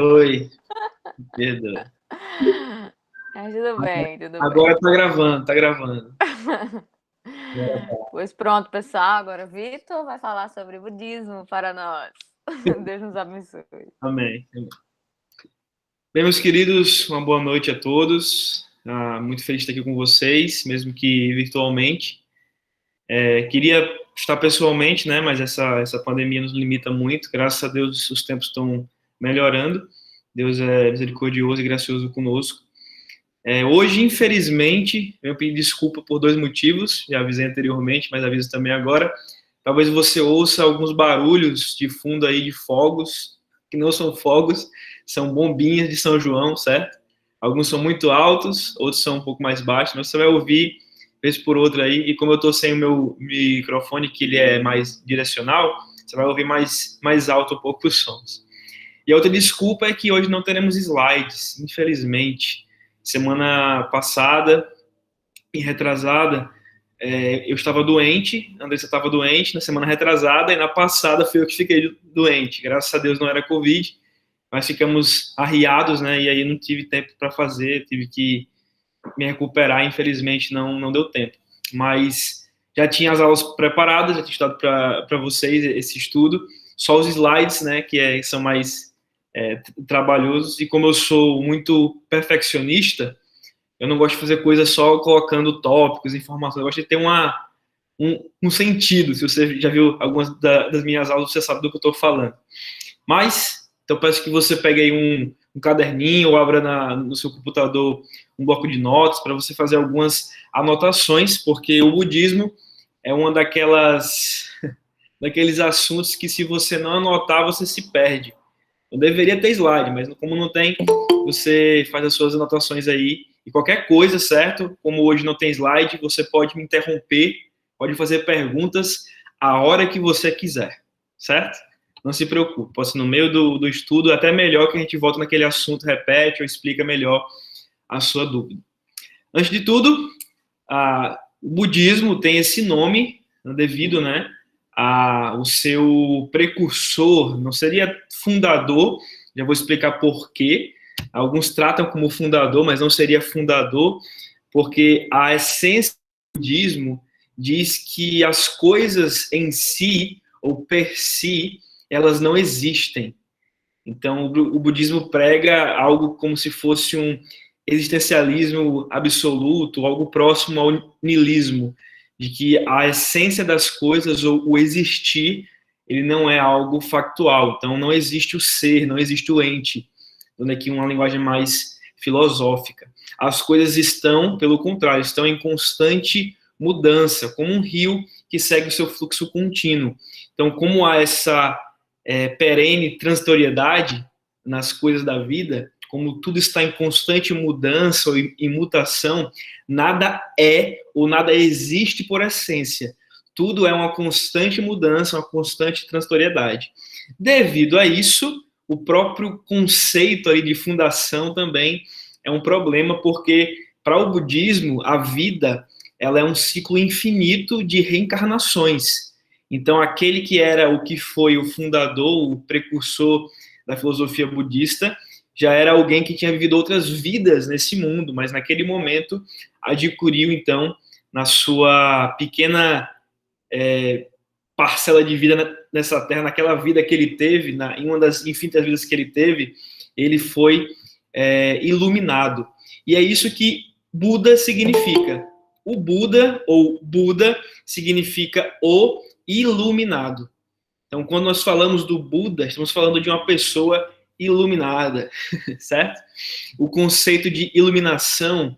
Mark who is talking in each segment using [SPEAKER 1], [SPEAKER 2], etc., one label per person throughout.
[SPEAKER 1] Oi, perdão.
[SPEAKER 2] Tudo bem, tudo bem.
[SPEAKER 1] Agora tá gravando, tá gravando.
[SPEAKER 2] Pois pronto, pessoal. Agora Vitor vai falar sobre budismo para nós. Deus nos abençoe.
[SPEAKER 1] Amém. Bem, meus queridos, uma boa noite a todos. Muito feliz de estar aqui com vocês, mesmo que virtualmente. Queria estar pessoalmente, né? Mas essa pandemia nos limita muito. Graças a Deus, os tempos estão melhorando. Deus é misericordioso e gracioso conosco. Hoje, infelizmente, eu pedi desculpa por dois motivos. Já avisei anteriormente, mas aviso também agora. Talvez você ouça alguns barulhos de fundo aí de fogos, que não são fogos, são bombinhas de São João, certo? Alguns são muito altos, outros são um pouco mais baixos, mas você vai ouvir vez por outra aí. E como eu estou sem o meu microfone, que ele é mais direcional, você vai ouvir mais alto um pouco os sons. E a outra desculpa é que hoje não teremos slides, infelizmente. Semana passada e retrasada, eu estava doente, a Andressa estava doente, na semana retrasada, e na passada fui eu que fiquei doente. Graças a Deus não era Covid, mas ficamos arriados, né? E aí não tive tempo para fazer, tive que me recuperar, infelizmente não deu tempo. Mas já tinha as aulas preparadas, já tinha estudado para vocês esse estudo, só os slides, né? Que são mais trabalhosos, e como eu sou muito perfeccionista, eu não gosto de fazer coisa só colocando tópicos, informações. Eu gosto de ter um sentido. Se você já viu algumas das minhas aulas, você sabe do que eu estou falando. Mas, então peço que você pegue aí um caderninho ou abra no seu computador um bloco de notas para você fazer algumas anotações, porque o budismo é uma daqueles assuntos que, se você não anotar, você se perde. Eu deveria ter slide, mas como não tem, você faz as suas anotações aí. E qualquer coisa, certo? Como hoje não tem slide, você pode me interromper, pode fazer perguntas a hora que você quiser, certo? Não se preocupe, pode ser no meio do estudo, até melhor que a gente volta naquele assunto, repete ou explica melhor a sua dúvida. Antes de tudo, o budismo tem esse nome devido, né, o seu precursor, não seria fundador, já vou explicar por quê. Alguns tratam como fundador, mas não seria fundador, porque a essência do budismo diz que as coisas em si, ou per si, elas não existem. Então, o budismo prega algo como se fosse um existencialismo absoluto, algo próximo ao niilismo, de que a essência das coisas, ou o existir, ele não é algo factual. Então, não existe o ser, não existe o ente, dando aqui uma linguagem mais filosófica. As coisas estão, pelo contrário, estão em constante mudança, como um rio que segue o seu fluxo contínuo. Então, como há essa perene transitoriedade nas coisas da vida, como tudo está em constante mudança ou em mutação, nada é ou nada existe por essência. Tudo é uma constante mudança, uma constante transitoriedade. Devido a isso, o próprio conceito aí de fundação também é um problema, porque para o budismo, a vida ela é um ciclo infinito de reencarnações. Então, aquele que era o que foi o fundador, o precursor da filosofia budista, já era alguém que tinha vivido outras vidas nesse mundo, mas naquele momento adquiriu, então, na sua pequena parcela de vida nessa terra, naquela vida que ele teve, em uma das infinitas vidas que ele teve, ele foi iluminado. E é isso que Buda significa. O Buda, ou Buda, significa o iluminado. Então, quando nós falamos do Buda, estamos falando de uma pessoa iluminada, certo? O conceito de iluminação,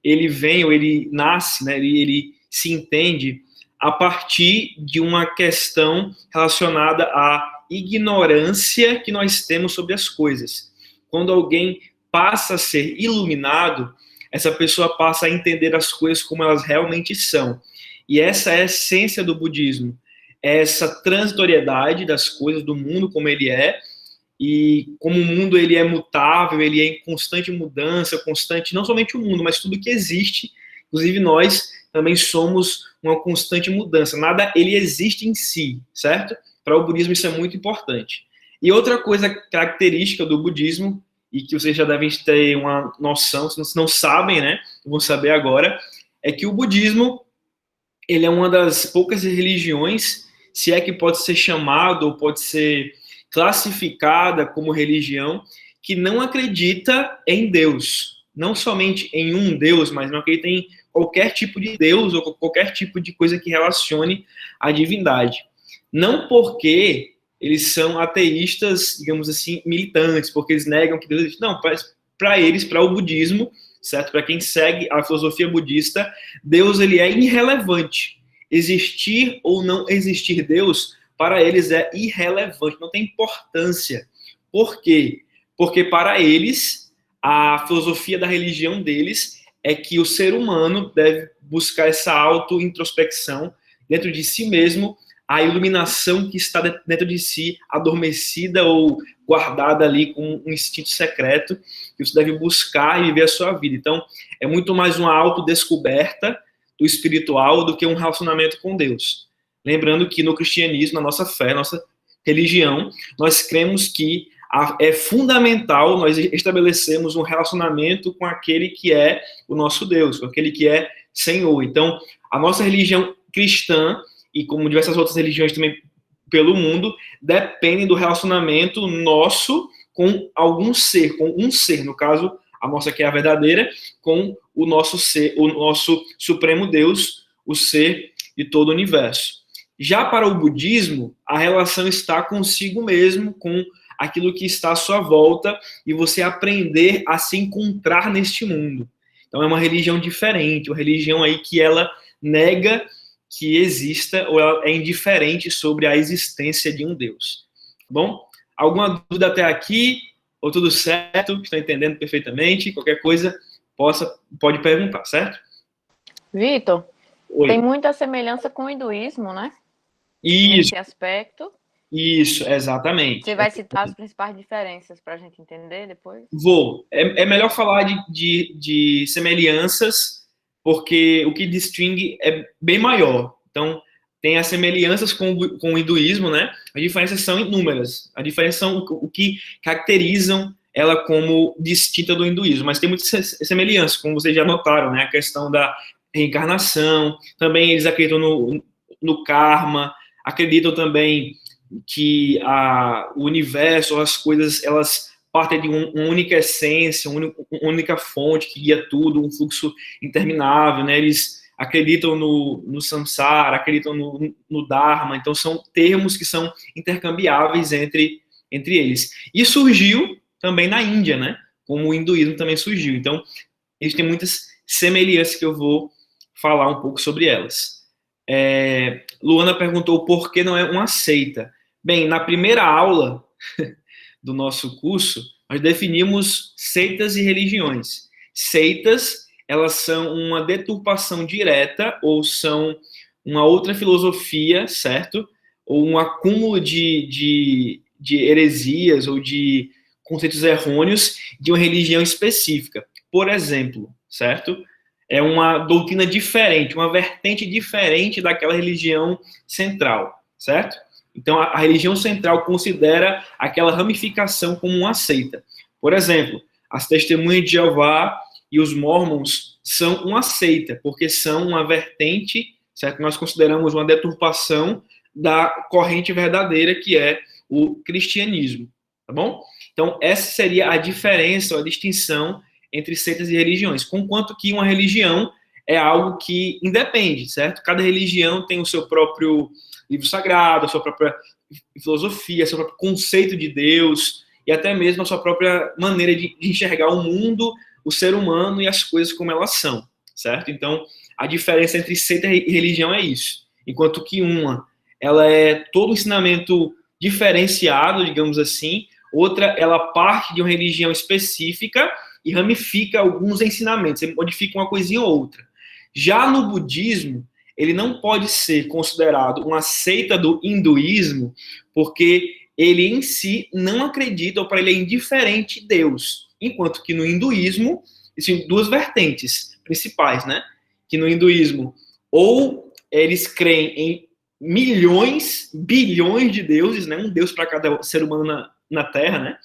[SPEAKER 1] ele vem, ou ele nasce, né? Ele se entende a partir de uma questão relacionada à ignorância que nós temos sobre as coisas. Quando alguém passa a ser iluminado, essa pessoa passa a entender as coisas como elas realmente são. E essa é a essência do budismo, é essa transitoriedade das coisas, do mundo como ele é, e como o mundo ele é mutável, ele é em constante mudança, constante, não somente o mundo, mas tudo que existe, inclusive nós também somos uma constante mudança. Nada ele existe em si, certo? Para o budismo isso é muito importante. E outra coisa característica do budismo, e que vocês já devem ter uma noção, se não sabem, né, vão saber agora, é que o budismo, ele é uma das poucas religiões, se é que pode ser chamado ou pode ser classificada como religião, que não acredita em Deus. Não somente em um Deus, mas não acredita em qualquer tipo de Deus ou qualquer tipo de coisa que relacione à divindade. Não porque eles são ateístas, digamos assim, militantes, porque eles negam que Deus existe. Não, para eles, para o budismo, certo? Para quem segue a filosofia budista, Deus ele é irrelevante. Existir ou não existir Deus, para eles é irrelevante, não tem importância. Por quê? Porque para eles, a filosofia da religião deles é que o ser humano deve buscar essa auto-introspecção dentro de si mesmo, a iluminação que está dentro de si, adormecida ou guardada ali com um instinto secreto, que você deve buscar e viver a sua vida. Então, é muito mais uma autodescoberta do espiritual do que um relacionamento com Deus. Lembrando que no cristianismo, na nossa fé, nossa religião, nós cremos que é fundamental nós estabelecermos um relacionamento com aquele que é o nosso Deus, com aquele que é Senhor. Então, a nossa religião cristã, e como diversas outras religiões também pelo mundo, dependem do relacionamento nosso com algum ser, com um ser, no caso, a nossa que é a verdadeira, com o nosso ser, o nosso supremo Deus, o ser de todo o universo. Já para o budismo, a relação está consigo mesmo, com aquilo que está à sua volta, e você aprender a se encontrar neste mundo. Então é uma religião diferente, uma religião aí que ela nega que exista, ou ela é indiferente sobre a existência de um Deus. Bom, alguma dúvida até aqui? Ou tudo certo? Estão entendendo perfeitamente? Qualquer coisa, pode perguntar, certo?
[SPEAKER 2] Vitor, tem muita semelhança com o hinduísmo, né?
[SPEAKER 1] Isso.
[SPEAKER 2] Nesse aspecto.
[SPEAKER 1] Isso, exatamente.
[SPEAKER 2] Você vai citar as principais diferenças para a gente entender depois?
[SPEAKER 1] Vou. É melhor falar de semelhanças, porque o que distingue é bem maior. Então, tem as semelhanças com o hinduísmo, né? As diferenças são inúmeras. A diferença são o que caracterizam ela como distinta do hinduísmo. Mas tem muitas semelhanças, como vocês já notaram, né? A questão da reencarnação. Também eles acreditam no karma. Acreditam também que o universo, as coisas, elas partem de uma única essência, uma única fonte que guia tudo, um fluxo interminável, né? Eles acreditam no samsara, acreditam no dharma, então são termos que são intercambiáveis entre eles. E surgiu também na Índia, né? Como o hinduísmo também surgiu. Então, eles têm muitas semelhanças que eu vou falar um pouco sobre elas. Luana perguntou por que não é uma seita. Bem, na primeira aula do nosso curso, nós definimos seitas e religiões. Seitas, elas são uma deturpação direta ou são uma outra filosofia, certo? Ou um acúmulo de heresias ou de conceitos errôneos de uma religião específica. Por exemplo, certo? É uma doutrina diferente, uma vertente diferente daquela religião central, certo? Então, a religião central considera aquela ramificação como uma seita. Por exemplo, as Testemunhas de Jeová e os Mormons são uma seita, porque são uma vertente, certo? Nós consideramos uma deturpação da corrente verdadeira, que é o cristianismo, tá bom? Então, essa seria a diferença, a distinção entre seitas e religiões, conquanto que uma religião é algo que independe, certo? Cada religião tem o seu próprio livro sagrado, a sua própria filosofia, seu próprio conceito de Deus e até mesmo a sua própria maneira de enxergar o mundo, o ser humano e as coisas como elas são, certo? Então, a diferença entre seita e religião é isso. Enquanto que uma, ela é todo um ensinamento diferenciado, digamos assim, outra, ela parte de uma religião específica e ramifica alguns ensinamentos, você modifica uma coisinha ou outra. Já no budismo, ele não pode ser considerado uma seita do hinduísmo, porque ele em si não acredita, ou para ele é indiferente Deus. Enquanto que no hinduísmo, existem duas vertentes principais, né? Que no hinduísmo, ou eles creem em milhões, bilhões de deuses, né? Um deus para cada ser humano na Terra, né?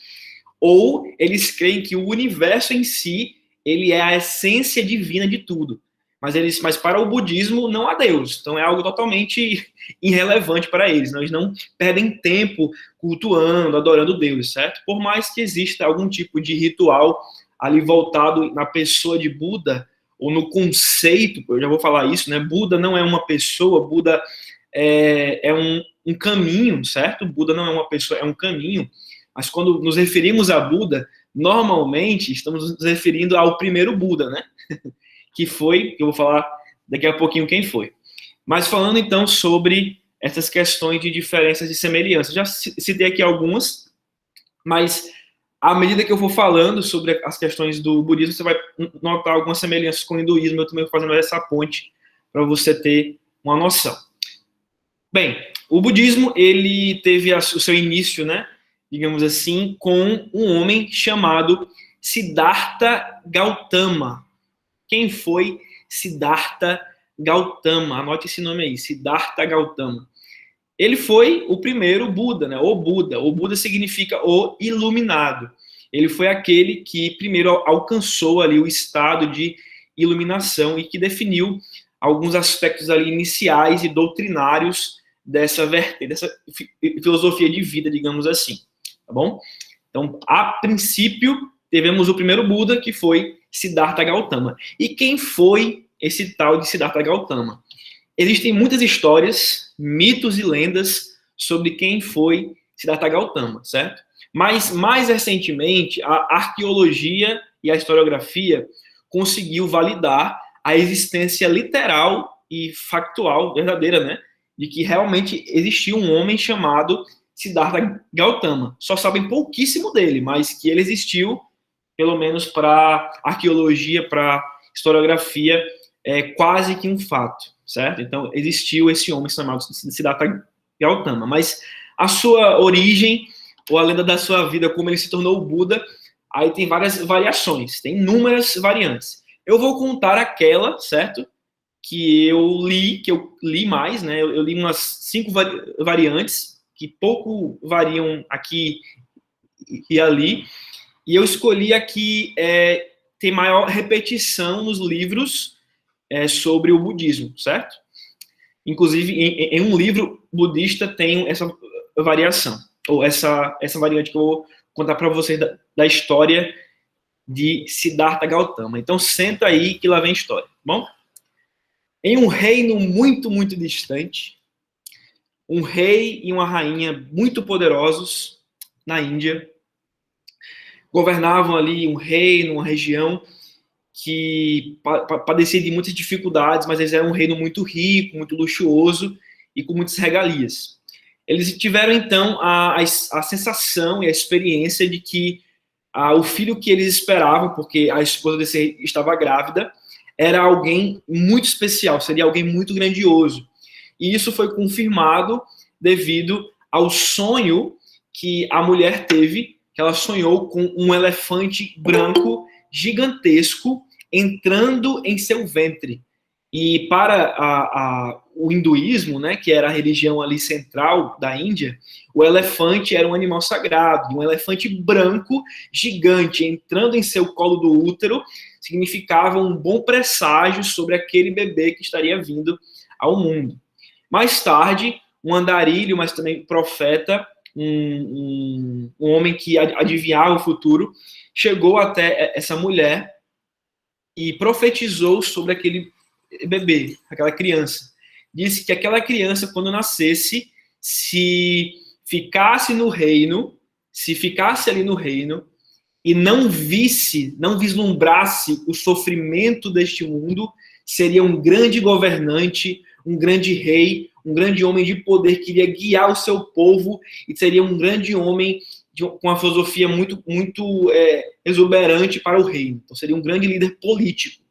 [SPEAKER 1] Ou eles creem que o universo em si, ele é a essência divina de tudo. Mas para o budismo não há Deus. Então é algo totalmente irrelevante para eles. Né? Eles não perdem tempo cultuando, adorando Deus, certo? Por mais que exista algum tipo de ritual ali voltado na pessoa de Buda, ou no conceito, eu já vou falar isso, né? Buda não é uma pessoa, Buda é um caminho, certo? Buda não é uma pessoa, é um caminho. Mas quando nos referimos a Buda, normalmente estamos nos referindo ao primeiro Buda, né? Que foi, que eu vou falar daqui a pouquinho quem foi. Mas falando então sobre essas questões de diferenças e semelhanças. Já citei aqui algumas, mas à medida que eu for falando sobre as questões do budismo, você vai notar algumas semelhanças com o hinduísmo. Eu também vou fazendo essa ponte para você ter uma noção. Bem, o budismo, ele teve o seu início, né, digamos assim, com um homem chamado Siddhartha Gautama. Quem foi Siddhartha Gautama? Anote esse nome aí, Siddhartha Gautama. Ele foi o primeiro Buda, né? O Buda. O Buda significa o iluminado. Ele foi aquele que primeiro alcançou ali o estado de iluminação e que definiu alguns aspectos ali iniciais e doutrinários dessa vertente, dessa filosofia de vida, digamos assim, tá bom? Então, a princípio, tivemos o primeiro Buda, que foi Siddhartha Gautama. E quem foi esse tal de Siddhartha Gautama? Existem muitas histórias, mitos e lendas sobre quem foi Siddhartha Gautama, certo? Mas, mais recentemente, a arqueologia e a historiografia conseguiu validar a existência literal e factual, verdadeira, né? De que realmente existiu um homem chamado Siddhartha Gautama. Só sabem pouquíssimo dele, mas que ele existiu, pelo menos para arqueologia, para historiografia, é quase que um fato, certo? Então, existiu esse homem chamado Siddhartha Gautama. Mas a sua origem, ou a lenda da sua vida, como ele se tornou o Buda, aí tem várias variações, tem inúmeras variantes. Eu vou contar aquela, certo? Que eu li mais, né? Eu li umas 5 variantes, que pouco variam aqui e ali, e eu escolhi aqui tem maior repetição nos livros sobre o budismo, certo? Inclusive, em um livro budista tem essa variação, ou essa variante que eu vou contar para vocês da história de Siddhartha Gautama. Então, senta aí que lá vem a história, tá bom? Em um reino muito, muito distante, um rei e uma rainha muito poderosos na Índia governavam ali um reino, uma região que padecia de muitas dificuldades, mas eles eram um reino muito rico, muito luxuoso e com muitas regalias. Eles tiveram, então, a sensação e a experiência de que o filho que eles esperavam, porque a esposa desse rei estava grávida, era alguém muito especial, seria alguém muito grandioso. E isso foi confirmado devido ao sonho que a mulher teve, que ela sonhou com um elefante branco gigantesco entrando em seu ventre. E para o hinduísmo, né, que era a religião ali central da Índia, o elefante era um animal sagrado. Um elefante branco gigante entrando em seu colo do útero significava um bom presságio sobre aquele bebê que estaria vindo ao mundo. Mais tarde, um andarilho, mas também profeta, um homem que adivinhava o futuro, chegou até essa mulher e profetizou sobre aquele bebê, aquela criança. Disse que aquela criança, quando nascesse, se ficasse no reino, se ficasse ali no reino e não visse, não vislumbrasse o sofrimento deste mundo, seria um grande governante, um grande rei, um grande homem de poder que iria guiar o seu povo e seria um grande homem com uma filosofia muito, muito exuberante para o reino. Então seria um grande líder político.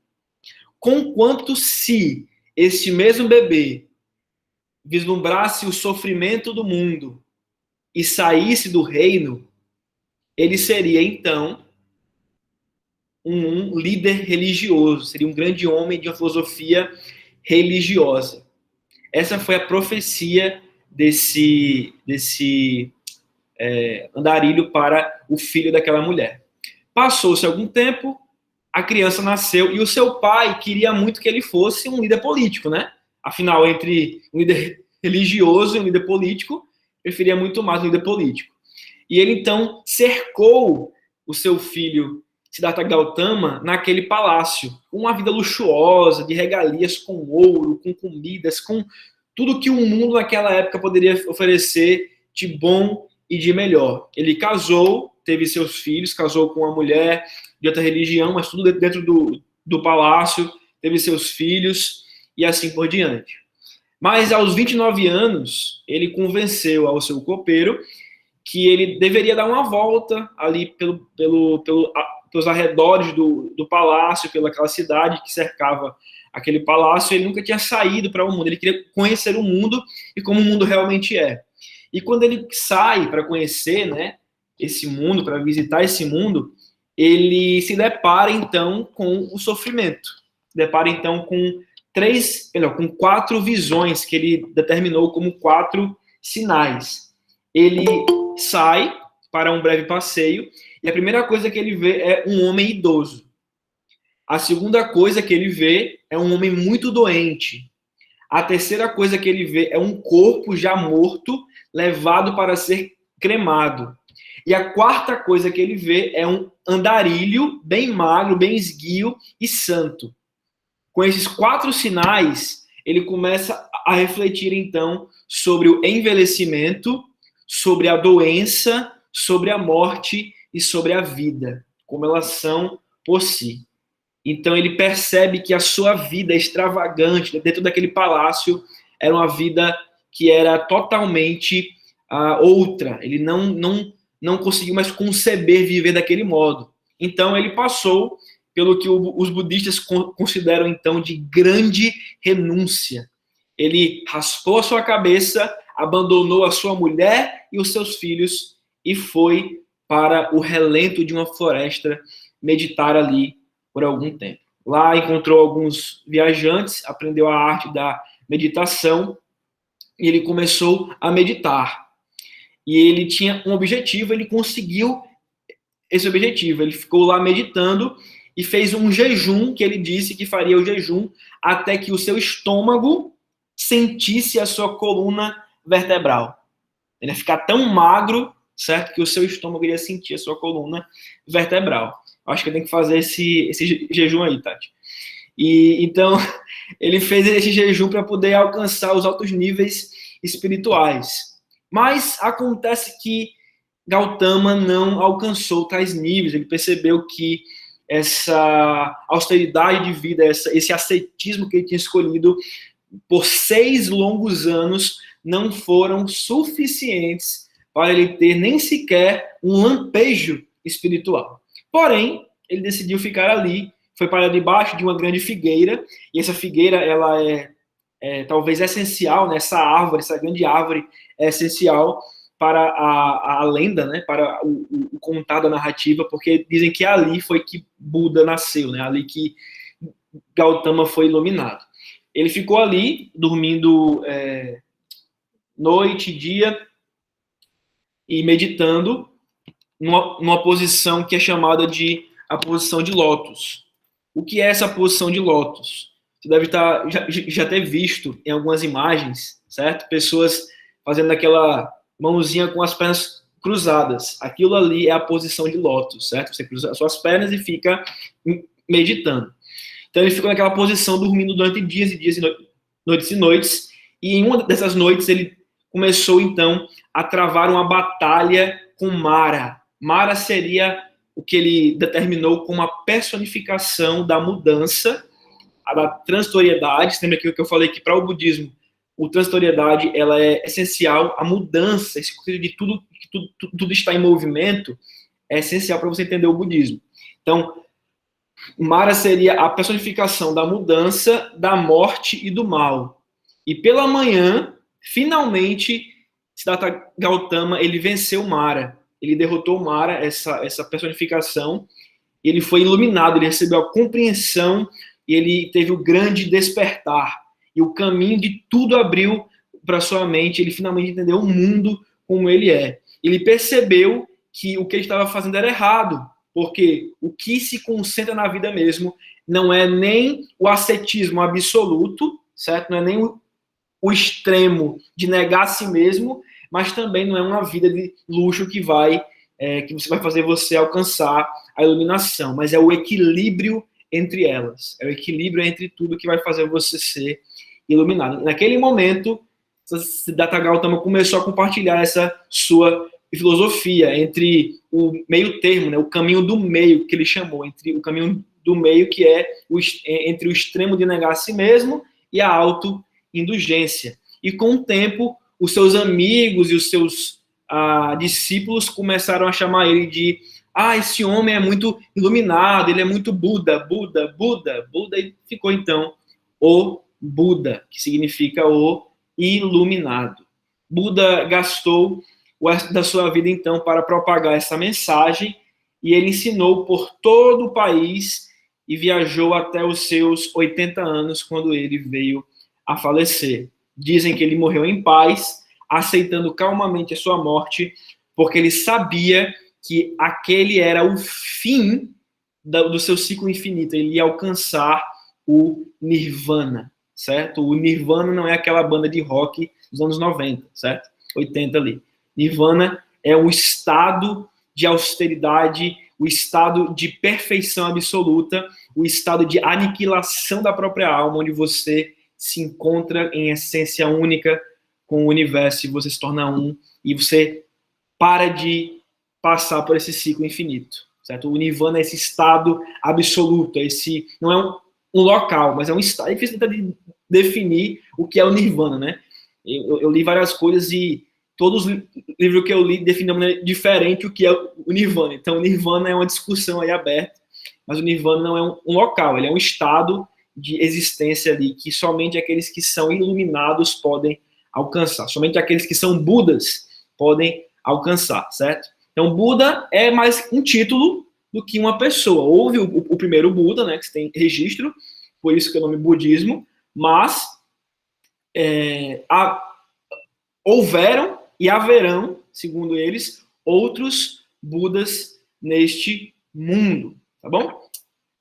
[SPEAKER 1] Conquanto se este mesmo bebê vislumbrasse o sofrimento do mundo e saísse do reino, ele seria, então, um líder religioso, seria um grande homem de uma filosofia religiosa. Essa foi a profecia desse andarilho para o filho daquela mulher. Passou-se algum tempo, a criança nasceu e o seu pai queria muito que ele fosse um líder político, né? Afinal, entre um líder religioso e um líder político, preferia muito mais um líder político. E ele, então, cercou o seu filho, Siddhartha Gautama, naquele palácio, com uma vida luxuosa, de regalias com ouro, com comidas, com tudo que o mundo naquela época poderia oferecer de bom e de melhor. Ele casou, teve seus filhos, casou com uma mulher de outra religião, mas tudo dentro do palácio, teve seus filhos e assim por diante. Mas aos 29 anos, ele convenceu ao seu copeiro que ele deveria dar uma volta ali pelos arredores do palácio, pelaquela cidade que cercava aquele palácio. Ele nunca tinha saído para o mundo, ele queria conhecer o mundo e como o mundo realmente é. E quando ele sai para conhecer, né, esse mundo, para visitar esse mundo, ele se depara então com o sofrimento. Se depara então com quatro visões que ele determinou como 4 sinais. Ele sai para um breve passeio e a primeira coisa que ele vê é um homem idoso. A segunda coisa que ele vê é um homem muito doente. A terceira coisa que ele vê é um corpo já morto, levado para ser cremado. E a quarta coisa que ele vê é um andarilho bem magro, bem esguio e santo. Com esses 4 sinais, ele começa a refletir, então, sobre o envelhecimento, sobre a doença, sobre a morte e sobre a vida, como elas são por si. Então, ele percebe que a sua vida extravagante, dentro daquele palácio, era uma vida que era totalmente outra. Ele não conseguiu mais conceber viver daquele modo. Então, ele passou pelo que os budistas consideram, então, de grande renúncia. Ele raspou a sua cabeça, abandonou a sua mulher e os seus filhos e foi para o relento de uma floresta meditar ali por algum tempo. Lá encontrou alguns viajantes, aprendeu a arte da meditação e ele começou a meditar. E ele tinha um objetivo, ele conseguiu esse objetivo. Ele ficou lá meditando e fez um jejum, que ele disse que faria o jejum até que o seu estômago sentisse a sua coluna vertebral. Ele ia ficar tão magro, certo, que o seu estômago iria sentir a sua coluna vertebral. Acho que eu tenho que fazer esse jejum aí, Tati. E então, ele fez esse jejum para poder alcançar os altos níveis espirituais. Mas acontece que Gautama não alcançou tais níveis. Ele percebeu que essa austeridade de vida, esse ascetismo que ele tinha escolhido por 6 longos anos não foram suficientes para ele ter nem sequer um lampejo espiritual. Porém, ele decidiu ficar ali, foi para debaixo de uma grande figueira, e essa figueira ela é talvez essencial, né? Essa árvore, essa grande árvore é essencial para a lenda, né? Para o contar da narrativa, porque dizem que ali foi que Buda nasceu, né? Ali que Gautama foi iluminado. Ele ficou ali, dormindo noite, dia, e meditando numa posição que é chamada de a posição de lótus. O que é essa posição de lótus? Você deve já ter visto em algumas imagens, certo? Pessoas fazendo aquela mãozinha com as pernas cruzadas. Aquilo ali é a posição de lótus, certo? Você cruza as suas pernas e fica meditando. Então ele ficou naquela posição, dormindo durante dias e dias, noites e noites, e em uma dessas noites ele começou então a travar uma batalha com Mara. Mara seria o que ele determinou como a personificação da mudança, a da transitoriedade. Você lembra que eu falei que para o budismo, a transitoriedade ela é essencial, a mudança, esse conceito de tudo está em movimento, é essencial para você entender o budismo. Então, Mara seria a personificação da mudança, da morte e do mal. E pela manhã, finalmente, Siddhartha Gautama, ele venceu Mara. Ele derrotou Mara, essa personificação, e ele foi iluminado, ele recebeu a compreensão e ele teve o grande despertar. e o caminho de tudo abriu para sua mente, ele finalmente entendeu o mundo como ele é. Ele percebeu que o que ele estava fazendo era errado, porque o que se concentra na vida mesmo não é nem o ascetismo absoluto, certo? Não é nem o extremo de negar a si mesmo, mas também não é uma vida de luxo que você vai fazer você alcançar a iluminação, mas é o equilíbrio entre elas, é o equilíbrio entre tudo que vai fazer você ser iluminado. Naquele momento, Siddhartha Gautama começou a compartilhar essa sua filosofia entre o meio termo, né, o caminho do meio, que ele chamou, entre o caminho do meio, que é entre o extremo de negar a si mesmo e a autoindulgência. E com o tempo, os seus amigos e os seus discípulos começaram a chamar ele de esse homem é muito iluminado, ele é muito Buda, e ficou então o Buda, que significa o iluminado. Buda gastou o resto da sua vida, então, para propagar essa mensagem, e ele ensinou por todo o país e viajou até os seus 80 anos, quando ele veio a falecer. Dizem que ele morreu em paz, aceitando calmamente a sua morte, porque ele sabia que aquele era o fim do seu ciclo infinito, ele ia alcançar o Nirvana, certo? O Nirvana não é aquela banda de rock dos anos 90, certo? 80 ali. Nirvana é o estado de austeridade, o estado de perfeição absoluta, o estado de aniquilação da própria alma, onde você se encontra em essência única com o universo, e você se torna um, e você para de passar por esse ciclo infinito, certo? O Nirvana é esse estado absoluto, não é um local, mas é um estado. É difícil tentar definir o que é o Nirvana, né? Eu li várias coisas e todos os livros que eu li definem de maneira diferente o que é o Nirvana. Então, o Nirvana é uma discussão aí aberta, mas o Nirvana não é um local, ele é um estado de existência ali que somente aqueles que são iluminados podem alcançar, somente aqueles que são Budas podem alcançar, certo? Então, Buda é mais um título do que uma pessoa. Houve o primeiro Buda, né, que tem registro, por isso que é o nome budismo, mas houveram e haverão, segundo eles, outros Budas neste mundo, tá bom?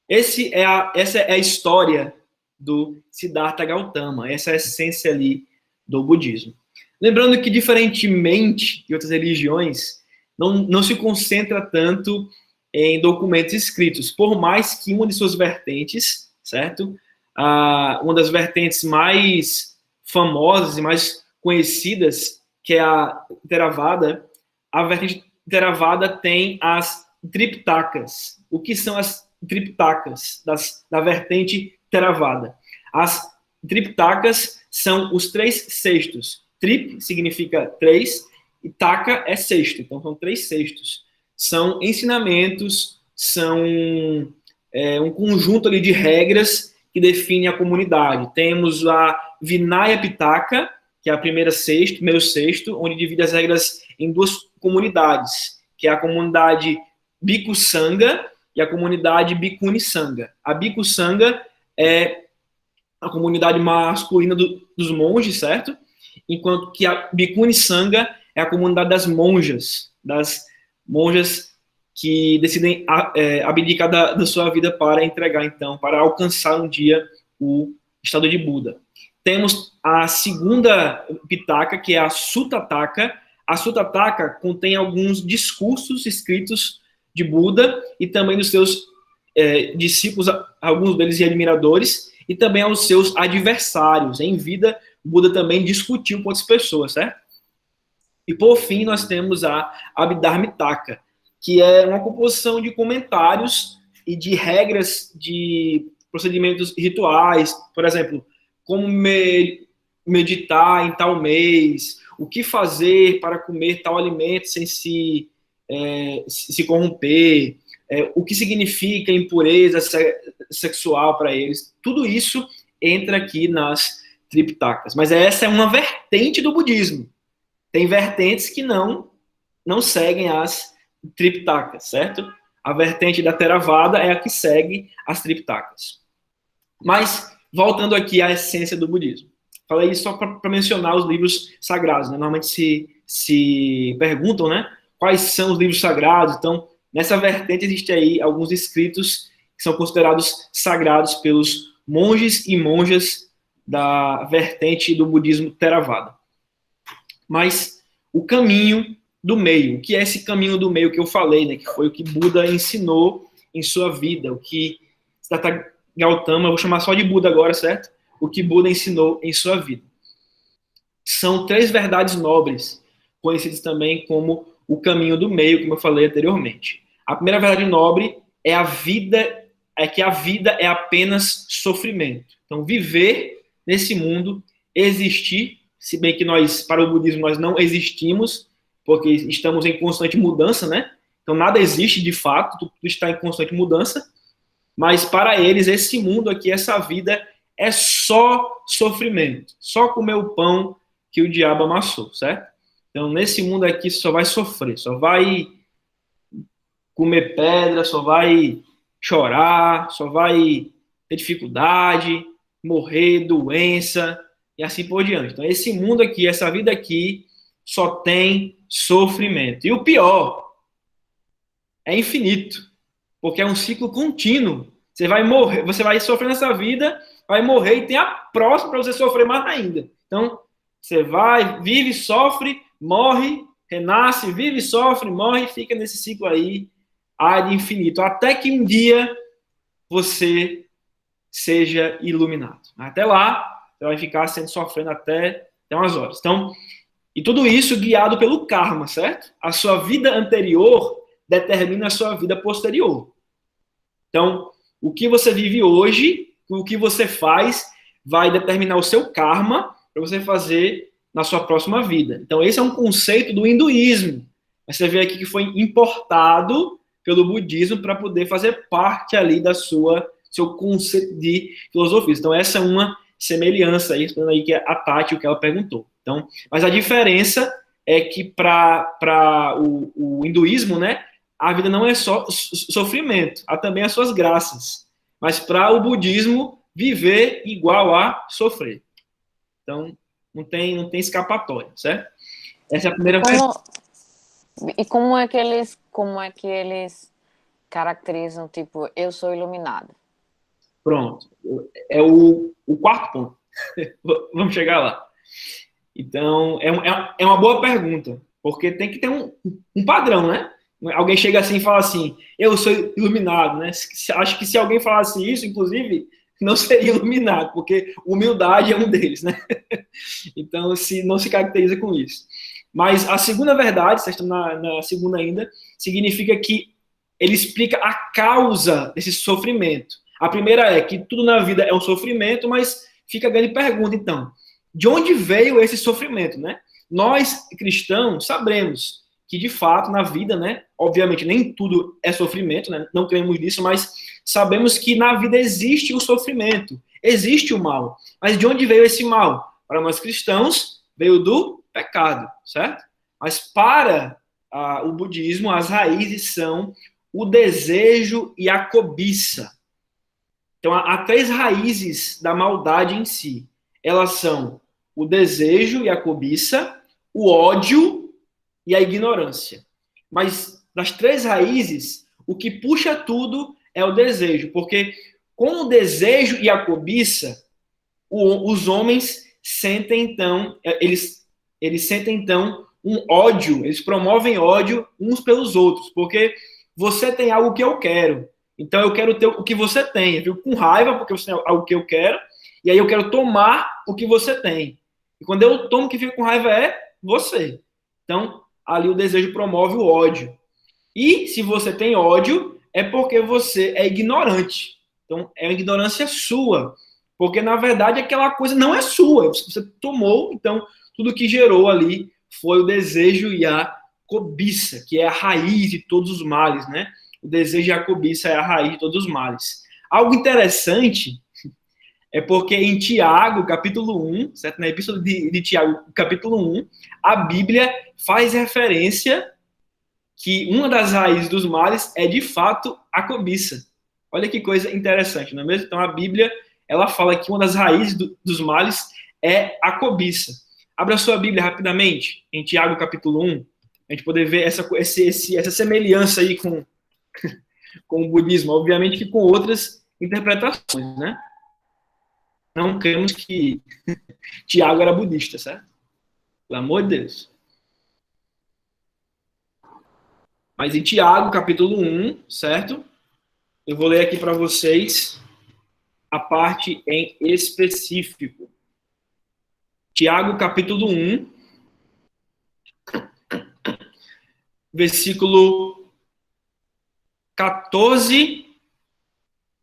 [SPEAKER 1] Essa é a história do Siddhartha Gautama, essa é a essência ali do budismo. Lembrando que, diferentemente de outras religiões, não se concentra tanto em documentos escritos, por mais que uma de suas vertentes, certo? Uma das vertentes mais famosas e mais conhecidas, que é a Theravada, a vertente Theravada tem as Triptakas. O que são as Triptakas da vertente Theravada? As Triptakas são os 3 sextos. Trip significa 3 e taka é sexto, então são 3 sextos. São ensinamentos, são um conjunto ali de regras que define a comunidade. Temos a Vinaya Pitaka, que é a primeiro sexto, onde divide as regras em 2 comunidades, que é a comunidade Bhikkhu Sangha e a comunidade Bhikkhuni Sangha. A Bhikkhu Sangha é a comunidade masculina dos monges, certo? Enquanto que a Bhikkhuni Sangha é a comunidade das monjas que decidem abdicar da sua vida para entregar, então, para alcançar um dia o estado de Buda. Temos a segunda Pitaka, que é a Sutta Taka. A Sutta Taka contém alguns discursos escritos de Buda e também dos seus discípulos, alguns deles admiradores, e também aos seus adversários. Em vida, Buda também discutiu com outras pessoas, certo? E, por fim, nós temos a Abhidharmitaka, que é uma composição de comentários e de regras de procedimentos rituais, por exemplo, como meditar em tal mês, o que fazer para comer tal alimento sem se corromper, o que significa impureza sexual para eles. Tudo isso entra aqui nas Triptakas. Mas essa é uma vertente do budismo. Tem vertentes que não seguem as Triptakas, certo? A vertente da Theravada é a que segue as Triptakas. Mas voltando aqui à essência do budismo. Falei isso só para mencionar os livros sagrados, né? Normalmente se perguntam, né? Quais são os livros sagrados? Então, nessa vertente existe aí alguns escritos que são considerados sagrados pelos monges e monjas da vertente do budismo Theravada. Mas o caminho do meio, o que é esse caminho do meio que eu falei, né? Que foi o que Buda ensinou em sua vida, o que Siddhartha Gautama, eu vou chamar só de Buda agora, certo? O que Buda ensinou em sua vida. São 3 verdades nobres, conhecidas também como o caminho do meio, como eu falei anteriormente. A primeira verdade nobre é que a vida é apenas sofrimento. Então, viver nesse mundo, existir, se bem que nós, para o budismo, nós não existimos, porque estamos em constante mudança, né? Então, nada existe de fato, tudo está em constante mudança, mas para eles, esse mundo aqui, essa vida, é só sofrimento, só comer o pão que o diabo amassou, certo? Então, nesse mundo aqui, só vai sofrer, só vai comer pedra, só vai chorar, só vai ter dificuldade, morrer, doença, e assim por diante. Então, esse mundo aqui, essa vida aqui, só tem sofrimento. E o pior, é infinito, porque é um ciclo contínuo. Você vai morrer, você vai sofrer nessa vida, vai morrer e tem a próxima para você sofrer mais ainda. Então, você vai, vive, sofre, morre, renasce, vive, sofre, morre, fica nesse ciclo aí, ad infinito, até que um dia você seja iluminado. Até lá, você vai ficar sofrendo até umas horas. Então, e tudo isso guiado pelo karma, certo? A sua vida anterior determina a sua vida posterior. Então, o que você vive hoje, o que você faz, vai determinar o seu karma para você fazer na sua próxima vida. Então, esse é um conceito do hinduísmo. Você vê aqui que foi importado pelo budismo para poder fazer parte ali da seu conceito de filosofia. Então, essa é uma semelhança aí, que a Tati, o que ela perguntou. Então, mas a diferença é que para o hinduísmo, né, a vida não é só sofrimento, há também as suas graças. Mas para o budismo, viver igual a sofrer. Então, não tem escapatória, certo? Essa é a primeira pergunta.
[SPEAKER 2] E como é que eles caracterizam, tipo, eu sou iluminado?
[SPEAKER 1] Pronto. É o quarto ponto. Vamos chegar lá. Então, é uma boa pergunta, porque tem que ter um padrão, né? Alguém chega assim e fala assim, eu sou iluminado, né? Acho que se alguém falasse isso, inclusive, não seria iluminado, porque humildade é um deles, né? Então, não se caracteriza com isso. Mas a segunda verdade, vocês estão na segunda ainda, significa que ele explica a causa desse sofrimento. A primeira é que tudo na vida é um sofrimento, mas fica a grande pergunta, então, de onde veio esse sofrimento, né? Nós, cristãos, sabemos que, de fato, na vida, né, obviamente, nem tudo é sofrimento, né, não cremos nisso, mas sabemos que na vida existe o sofrimento, existe o mal. Mas de onde veio esse mal? Para nós cristãos, veio do pecado, certo? Mas para o budismo, as raízes são o desejo e a cobiça. Então, há 3 raízes da maldade em si. Elas são o desejo e a cobiça, o ódio e a ignorância. Mas das 3 raízes, o que puxa tudo é o desejo, porque com o desejo e a cobiça, os homens sentem então, eles sentem então um ódio, eles promovem ódio uns pelos outros, porque você tem algo que eu quero, então eu quero ter o que você tem, eu fico com raiva porque você tem algo que eu quero, e aí eu quero tomar o que você tem. E quando eu tomo, o que fica com raiva é você. Então, ali o desejo promove o ódio. E se você tem ódio, é porque você é ignorante. Então, é uma ignorância sua. Porque, na verdade, aquela coisa não é sua. Você tomou, então, tudo que gerou ali foi o desejo e a cobiça, que é a raiz de todos os males, né? O desejo e a cobiça é a raiz de todos os males. Algo interessante é porque em Tiago, capítulo 1, certo? Na epístola de Tiago, capítulo 1, a Bíblia faz referência que uma das raízes dos males é, de fato, a cobiça. Olha que coisa interessante, não é mesmo? Então, a Bíblia, ela fala que uma das raízes dos males é a cobiça. Abra sua Bíblia rapidamente, em Tiago capítulo 1, a gente poder ver essa semelhança aí com o budismo, obviamente que com outras interpretações, né? Não cremos que Tiago era budista, certo? Pelo amor de Deus. Mas em Tiago, capítulo 1, certo? Eu vou ler aqui para vocês a parte em específico. Tiago, capítulo 1, versículo 14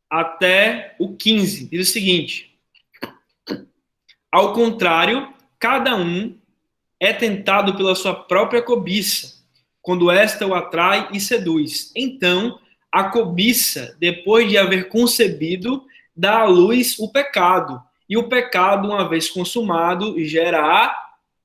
[SPEAKER 1] até o 15. Diz o seguinte: ao contrário, cada um é tentado pela sua própria cobiça, quando esta o atrai e seduz. Então, a cobiça, depois de haver concebido, dá à luz o pecado. E o pecado, uma vez consumado, gera a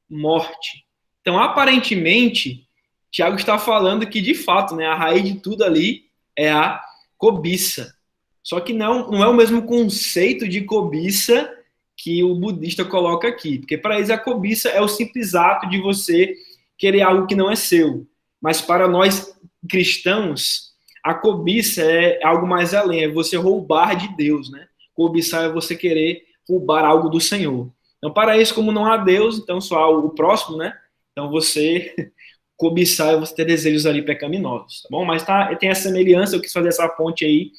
[SPEAKER 1] morte. Então, aparentemente, Tiago está falando que, de fato, né, a raiz de tudo ali é a cobiça. Só que não é o mesmo conceito de cobiça que o budista coloca aqui. Porque para eles a cobiça é o simples ato de você querer algo que não é seu. Mas para nós cristãos, a cobiça é algo mais além, é você roubar de Deus, né? Cobiçar é você querer roubar algo do Senhor. Então, para isso, como não há Deus, então só há o próximo, né? Então, você cobiçar é você ter desejos ali pecaminosos, tá bom? Mas tem essa semelhança, eu quis fazer essa ponte aí,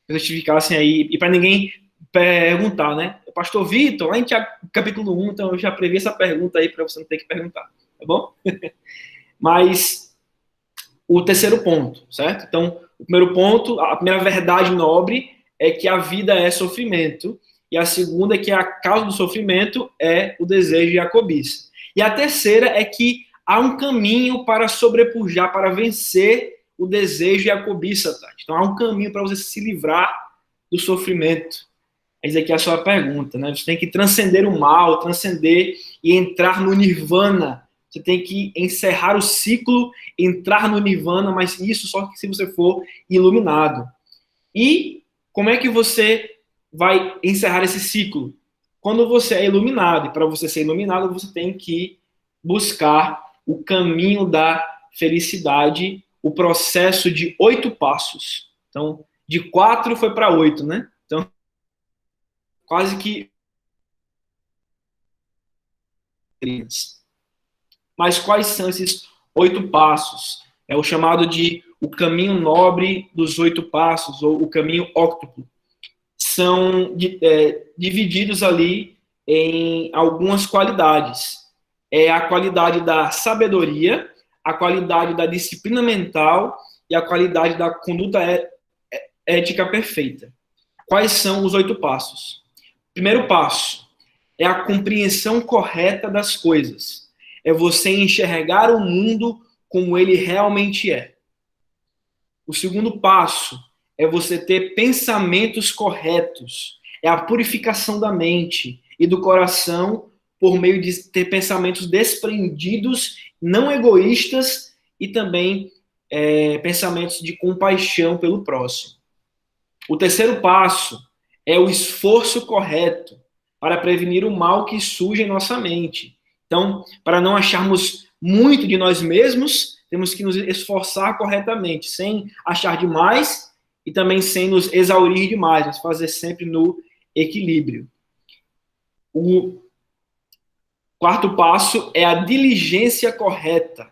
[SPEAKER 1] para justificassem aí, e para ninguém perguntar, né? Pastor Vitor, lá em Tiago, capítulo 1, então eu já previ essa pergunta aí para você não ter que perguntar, tá bom? Mas o terceiro ponto, certo? Então, o primeiro ponto, a primeira verdade nobre é que a vida é sofrimento, e a segunda é que a causa do sofrimento é o desejo e a cobiça. E a terceira é que há um caminho para sobrepujar, para vencer o desejo e a cobiça, Tati. Então, há um caminho para você se livrar do sofrimento. Essa aqui é a sua pergunta, né? Você tem que transcender o mal, transcender e entrar no nirvana. Você tem que encerrar o ciclo, entrar no nirvana, mas isso só se você for iluminado. E como é que você vai encerrar esse ciclo? Quando você é iluminado. E para você ser iluminado, você tem que buscar o caminho da felicidade, o processo de 8 passos. Então, de 4 foi para 8, né? Então, quase que. Mas quais são esses 8 passos? É o chamado de o caminho nobre dos 8 passos, ou o caminho óctuplo. São divididos ali em algumas qualidades. É a qualidade da sabedoria, a qualidade da disciplina mental e a qualidade da conduta ética perfeita. Quais são os 8 passos? Primeiro passo é a compreensão correta das coisas. É você enxergar o mundo como ele realmente é. O segundo passo é você ter pensamentos corretos. É a purificação da mente e do coração por meio de ter pensamentos desprendidos, não egoístas e também pensamentos de compaixão pelo próximo. O terceiro passo é o esforço correto para prevenir o mal que surge em nossa mente. Então, para não acharmos muito de nós mesmos, temos que nos esforçar corretamente, sem achar demais e também sem nos exaurir demais, mas fazer sempre no equilíbrio. O quarto passo é a diligência correta.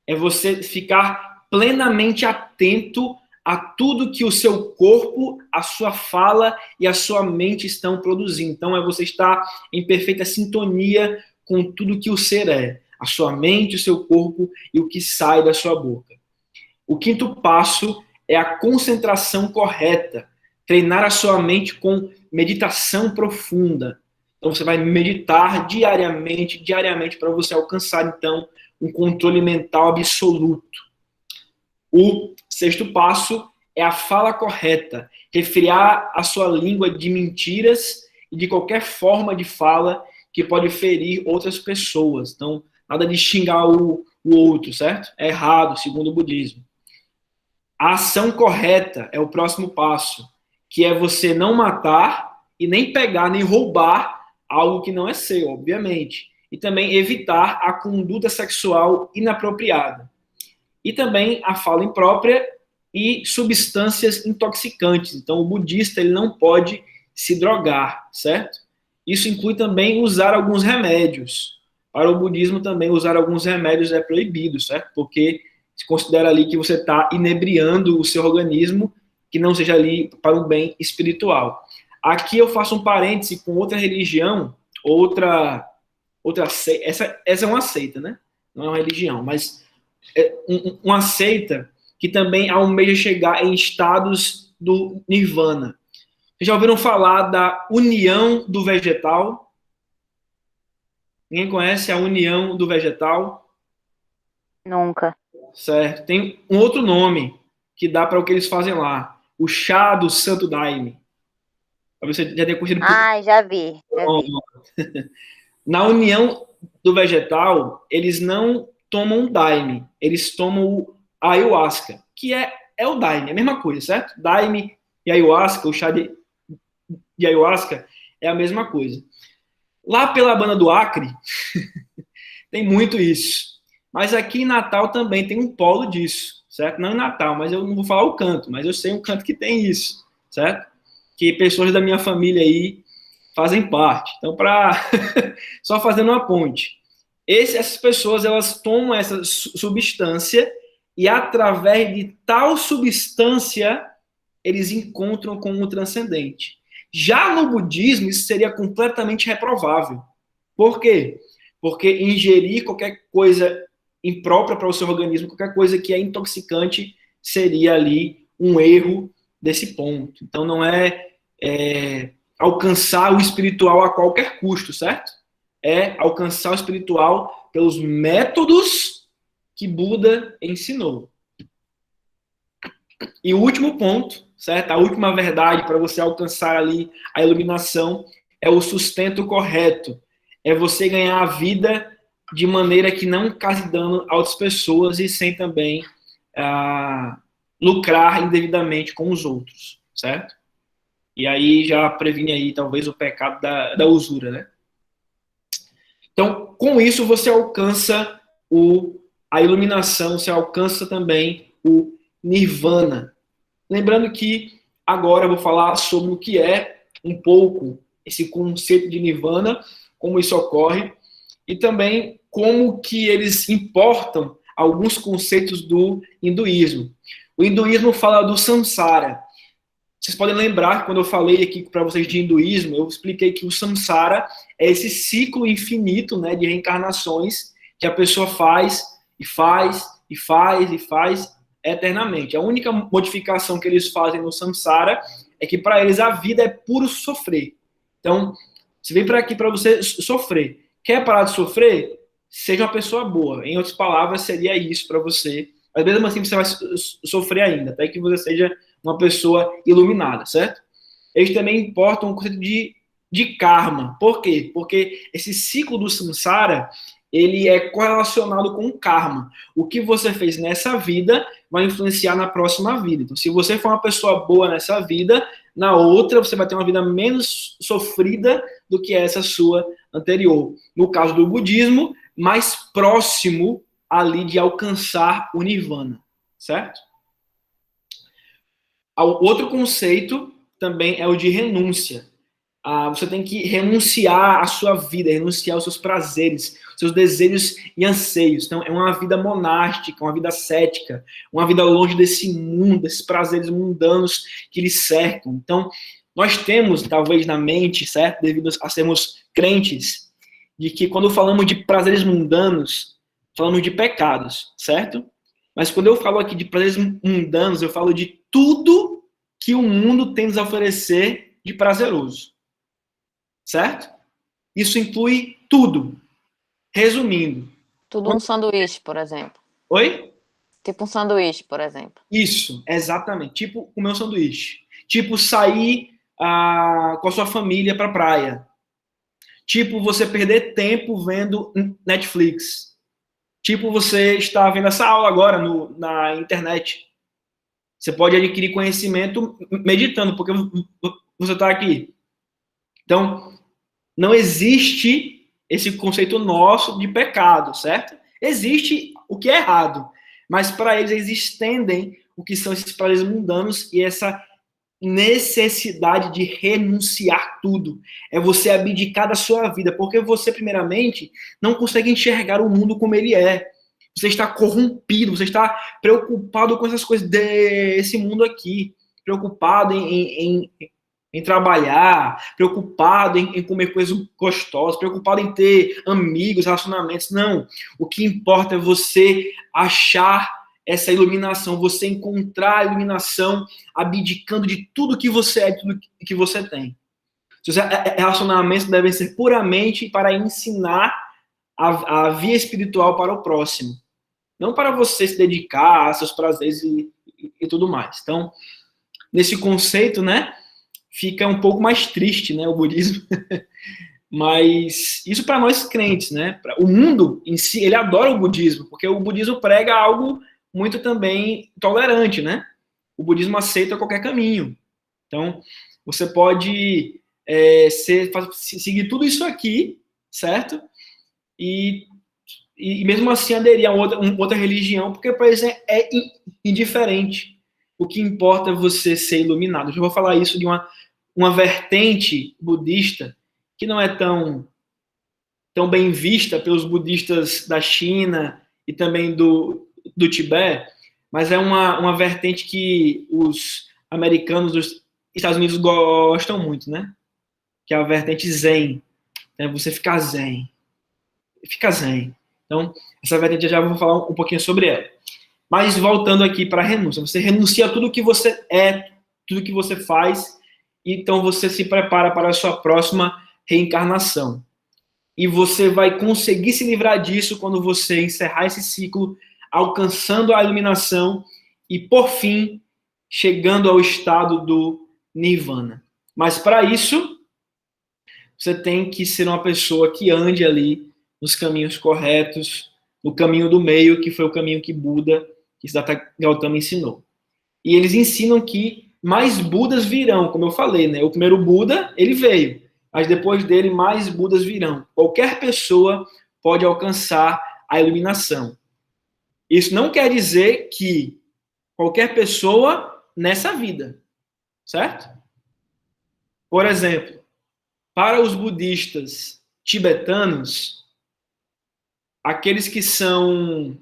[SPEAKER 1] É você ficar plenamente atento a tudo que o seu corpo, a sua fala e a sua mente estão produzindo. Então, é você estar em perfeita sintonia com tudo que o ser é. A sua mente, o seu corpo e o que sai da sua boca. O quinto passo é a concentração correta. Treinar a sua mente com meditação profunda. Então, você vai meditar diariamente, para você alcançar, então, um controle mental absoluto. O sexto passo é a fala correta. Refrear a sua língua de mentiras e de qualquer forma de fala que pode ferir outras pessoas. Então, nada de xingar o outro, certo? É errado, segundo o budismo. A ação correta é o próximo passo, que é você não matar e nem pegar, nem roubar algo que não é seu, obviamente. E também evitar a conduta sexual inapropriada. E também a fala imprópria e substâncias intoxicantes. Então, o budista ele não pode se drogar, certo? Isso inclui também usar alguns remédios. Para o budismo também usar alguns remédios é proibido, certo? Porque se considera ali que você está inebriando o seu organismo, que não seja ali para um bem espiritual. Aqui eu faço um parêntese com outra religião, outra seita. Essa é uma seita, né? Não é uma religião, mas é uma seita que também almeja chegar em estados do nirvana. Vocês já ouviram falar da união do vegetal? Ninguém conhece a união do vegetal?
[SPEAKER 3] Nunca.
[SPEAKER 1] Certo. Tem um outro nome que dá para o que eles fazem lá. O chá do Santo Daime. Talvez você já tenha conhecido.
[SPEAKER 3] Ah, já vi.
[SPEAKER 1] Na união do vegetal, eles não tomam daime. Eles tomam o ayahuasca, que é o daime. É a mesma coisa, certo? Daime e ayahuasca, o chá de ayahuasca é a mesma coisa. Lá pela banda do Acre, tem muito isso. Mas aqui em Natal também tem um polo disso, certo? Não em Natal, mas eu não vou falar o canto, mas eu sei um canto que tem isso, certo? Que pessoas da minha família aí fazem parte. Então, só fazendo uma ponte. Essas pessoas, elas tomam essa substância e, através de tal substância, eles encontram com o transcendente. Já no budismo, isso seria completamente reprovável. Por quê? Porque ingerir qualquer coisa imprópria para o seu organismo, qualquer coisa que é intoxicante, seria ali um erro desse ponto. Então, não é alcançar o espiritual a qualquer custo, certo? É alcançar o espiritual pelos métodos que Buda ensinou. E o último ponto, certo? A última verdade para você alcançar ali a iluminação é o sustento correto. É você ganhar a vida de maneira que não cause dano a outras pessoas e sem também lucrar indevidamente com os outros, certo? E aí já previne aí talvez o pecado da usura, né? Então, com isso você alcança a iluminação, você alcança também o nirvana. Lembrando que agora eu vou falar sobre o que é um pouco esse conceito de nirvana, como isso ocorre, e também como que eles importam alguns conceitos do hinduísmo. O hinduísmo fala do samsara. Vocês podem lembrar que quando eu falei aqui para vocês de hinduísmo, eu expliquei que o samsara é esse ciclo infinito, né, de reencarnações que a pessoa faz e faz e faz e faz eternamente. A única modificação que eles fazem no samsara é que para eles a vida é puro sofrer. Então, você vem para aqui para você sofrer. Quer parar de sofrer? Seja uma pessoa boa. Em outras palavras, seria isso para você. Mas mesmo assim você vai sofrer ainda, até que você seja uma pessoa iluminada, certo? Eles também importam o conceito de karma. Por quê? Porque esse ciclo do samsara, ele é correlacionado com o karma. O que você fez nessa vida vai influenciar na próxima vida. Então, se você for uma pessoa boa nessa vida, na outra você vai ter uma vida menos sofrida do que essa sua anterior. No caso do budismo, mais próximo ali de alcançar o nirvana, certo? Outro conceito também é o de renúncia. Você tem que renunciar à sua vida, renunciar aos seus prazeres, seus desejos e anseios. Então, é uma vida monástica, uma vida cética, uma vida longe desse mundo, desses prazeres mundanos que lhe cercam. Então, nós temos, talvez, na mente, certo? Devido a sermos crentes, de que quando falamos de prazeres mundanos, falamos de pecados, certo? Mas quando eu falo aqui de prazeres mundanos, eu falo de tudo que o mundo tem nos a oferecer de prazeroso. Certo? Isso inclui tudo. Resumindo.
[SPEAKER 2] Tudo um sanduíche, por exemplo.
[SPEAKER 1] Oi?
[SPEAKER 2] Tipo um sanduíche, por exemplo.
[SPEAKER 1] Isso, exatamente. Tipo comer um sanduíche. Tipo sair com a sua família para a praia. Tipo você perder tempo vendo Netflix. Tipo você estar vendo essa aula agora na internet. Você pode adquirir conhecimento meditando, porque você está aqui. Então, não existe esse conceito nosso de pecado, certo? Existe o que é errado, mas para eles estendem o que são esses prazeres mundanos e essa necessidade de renunciar tudo. É você abdicar da sua vida, porque você, primeiramente, não consegue enxergar o mundo como ele é. Você está corrompido, você está preocupado com essas coisas desse mundo aqui, preocupado em trabalhar, preocupado em comer coisas gostosas, preocupado em ter amigos, relacionamentos. Não. O que importa é você achar essa iluminação, você encontrar a iluminação abdicando de tudo que você é, de tudo que você tem. Seus relacionamentos devem ser puramente para ensinar a via espiritual para o próximo. Não para você se dedicar a seus prazeres e tudo mais. Então, nesse conceito, né, fica um pouco mais triste, né, o budismo. Mas isso para nós crentes, né? O mundo em si, ele adora o budismo, porque o budismo prega algo muito também tolerante, né? O budismo aceita qualquer caminho. Então, você pode seguir tudo isso aqui, certo? E mesmo assim aderir a outra religião, porque para eles é indiferente. O que importa é você ser iluminado. Eu vou falar isso de uma vertente budista que não é tão bem vista pelos budistas da China e também do Tibete, mas é uma vertente que os americanos dos Estados Unidos gostam muito, né? Que é a vertente Zen. Né? Você fica zen. Fica zen. Então, essa vertente eu já vou falar um pouquinho sobre ela. Mas voltando aqui para a renúncia. Você renuncia a tudo que você é, tudo que você faz, então você se prepara para a sua próxima reencarnação. E você vai conseguir se livrar disso quando você encerrar esse ciclo, alcançando a iluminação e, por fim, chegando ao estado do Nirvana. Mas, para isso, você tem que ser uma pessoa que ande ali nos caminhos corretos, no caminho do meio, que foi o caminho que Buda, que Siddhartha Gautama ensinou. E eles ensinam que mais Budas virão, como eu falei, né? O primeiro Buda, ele veio, mas depois dele mais Budas virão. Qualquer pessoa pode alcançar a iluminação. Isso não quer dizer que qualquer pessoa nessa vida, certo? Por exemplo, para os budistas tibetanos, aqueles que são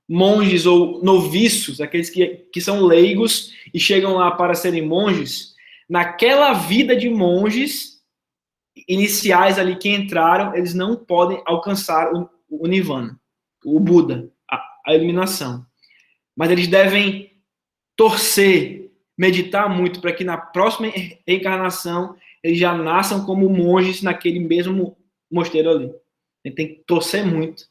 [SPEAKER 1] monges ou noviços, aqueles que são leigos e chegam lá para serem monges, naquela vida de monges iniciais ali que entraram, eles não podem alcançar o Nirvana, o Buda, a iluminação. Mas eles devem torcer, meditar muito para que na próxima reencarnação eles já nasçam como monges naquele mesmo mosteiro ali. Ele tem que torcer muito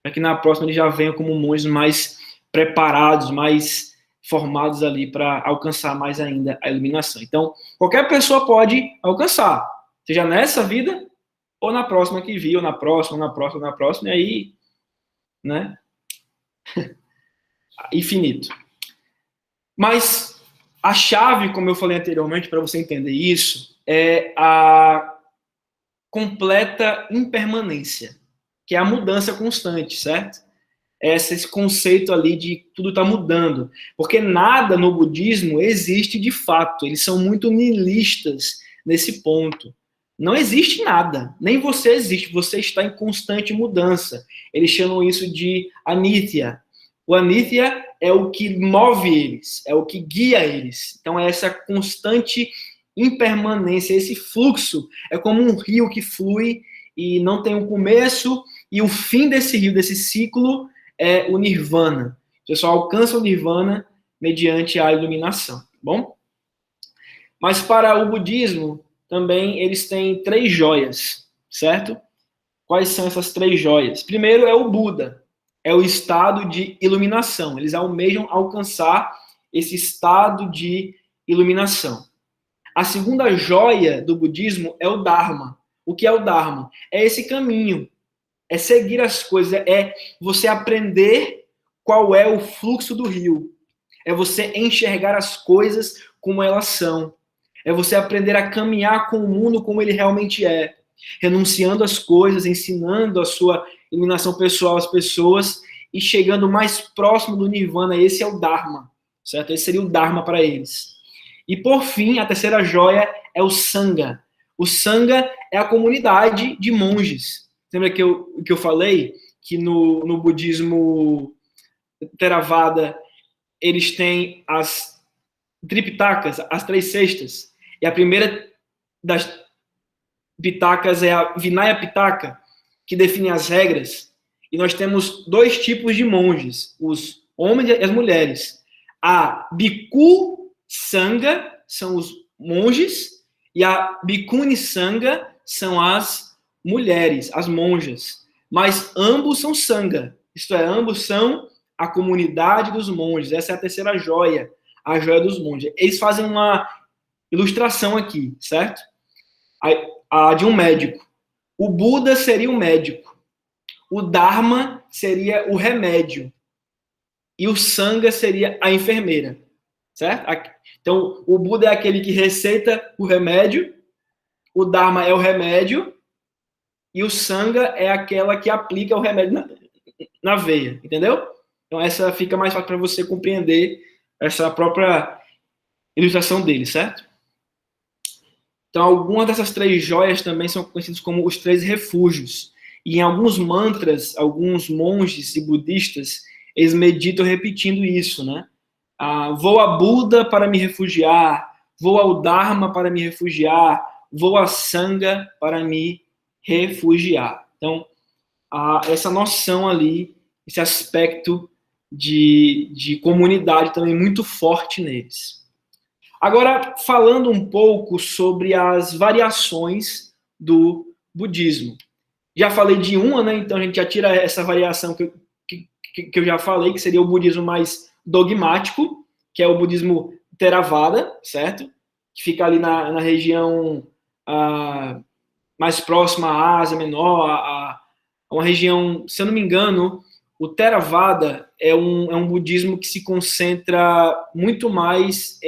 [SPEAKER 1] para que na próxima eles já venham como monges mais preparados, mais formados ali para alcançar mais ainda a iluminação. Então, qualquer pessoa pode alcançar, seja nessa vida ou na próxima que vir, ou na próxima, e aí, né? Infinito. Mas a chave, como eu falei anteriormente, para você entender isso, é a completa impermanência, que é a mudança constante, certo? Esse conceito ali de tudo está mudando. Porque nada no budismo existe de fato. Eles são muito nihilistas nesse ponto. Não existe nada. Nem você existe. Você está em constante mudança. Eles chamam isso de anitya. O anitya é o que move eles, é o que guia eles. Então é essa constante impermanência, esse fluxo. É como um rio que flui e não tem um começo, e o fim desse rio, desse ciclo, é o Nirvana. O pessoal alcança o Nirvana mediante a iluminação, tá bom? Mas para o budismo, também eles têm 3 joias, certo? Quais são essas 3 joias? Primeiro é o Buda, é o estado de iluminação. Eles almejam alcançar esse estado de iluminação. A segunda joia do budismo é o Dharma. O que é o Dharma? É esse caminho. É seguir as coisas, é você aprender qual é o fluxo do rio. É você enxergar as coisas como elas são. É você aprender a caminhar com o mundo como ele realmente é, renunciando às coisas, ensinando a sua iluminação pessoal às pessoas e chegando mais próximo do Nirvana. Esse é o Dharma, certo? Esse seria o Dharma para eles. E por fim, a terceira joia é o Sangha. O Sangha é a comunidade de monges. Lembra que eu falei que no budismo Theravada eles têm as Tripitakas, as 3 cestas. E a primeira das Pitakas é a Vinaya Pitaka, que define as regras. E nós temos 2 tipos de monges, os homens e as mulheres. A Bhikkhu Sangha são os monges e a Bhikkhuni Sangha são as mulheres, as monjas. Mas ambos são Sangha, isto é, ambos são a comunidade dos monges. Essa é a terceira joia, a joia dos monges. Eles fazem uma ilustração aqui, certo? A de um médico. O Buda seria o médico. O Dharma seria o remédio. E o Sangha seria a enfermeira, certo? Então, o Buda é aquele que receita o remédio, o Dharma é o remédio, e o Sangha é aquela que aplica o remédio na veia, entendeu? Então, essa fica mais fácil para você compreender essa própria ilustração dele, certo? Então, algumas dessas 3 joias também são conhecidas como os 3 refúgios. E em alguns mantras, alguns monges e budistas, eles meditam repetindo isso, né? Vou a Buda para me refugiar, vou ao Dharma para me refugiar, vou a Sangha para me refugiar. Então, essa noção ali, esse aspecto de comunidade também muito forte neles. Agora, falando um pouco sobre as variações do budismo. Já falei de uma, né? Então a gente já tira essa variação que eu já falei, que seria o budismo mais dogmático, que é o budismo Theravada, certo? Que fica ali na região mais próxima à Ásia Menor, a uma região, se eu não me engano, o Theravada é um budismo que se concentra muito mais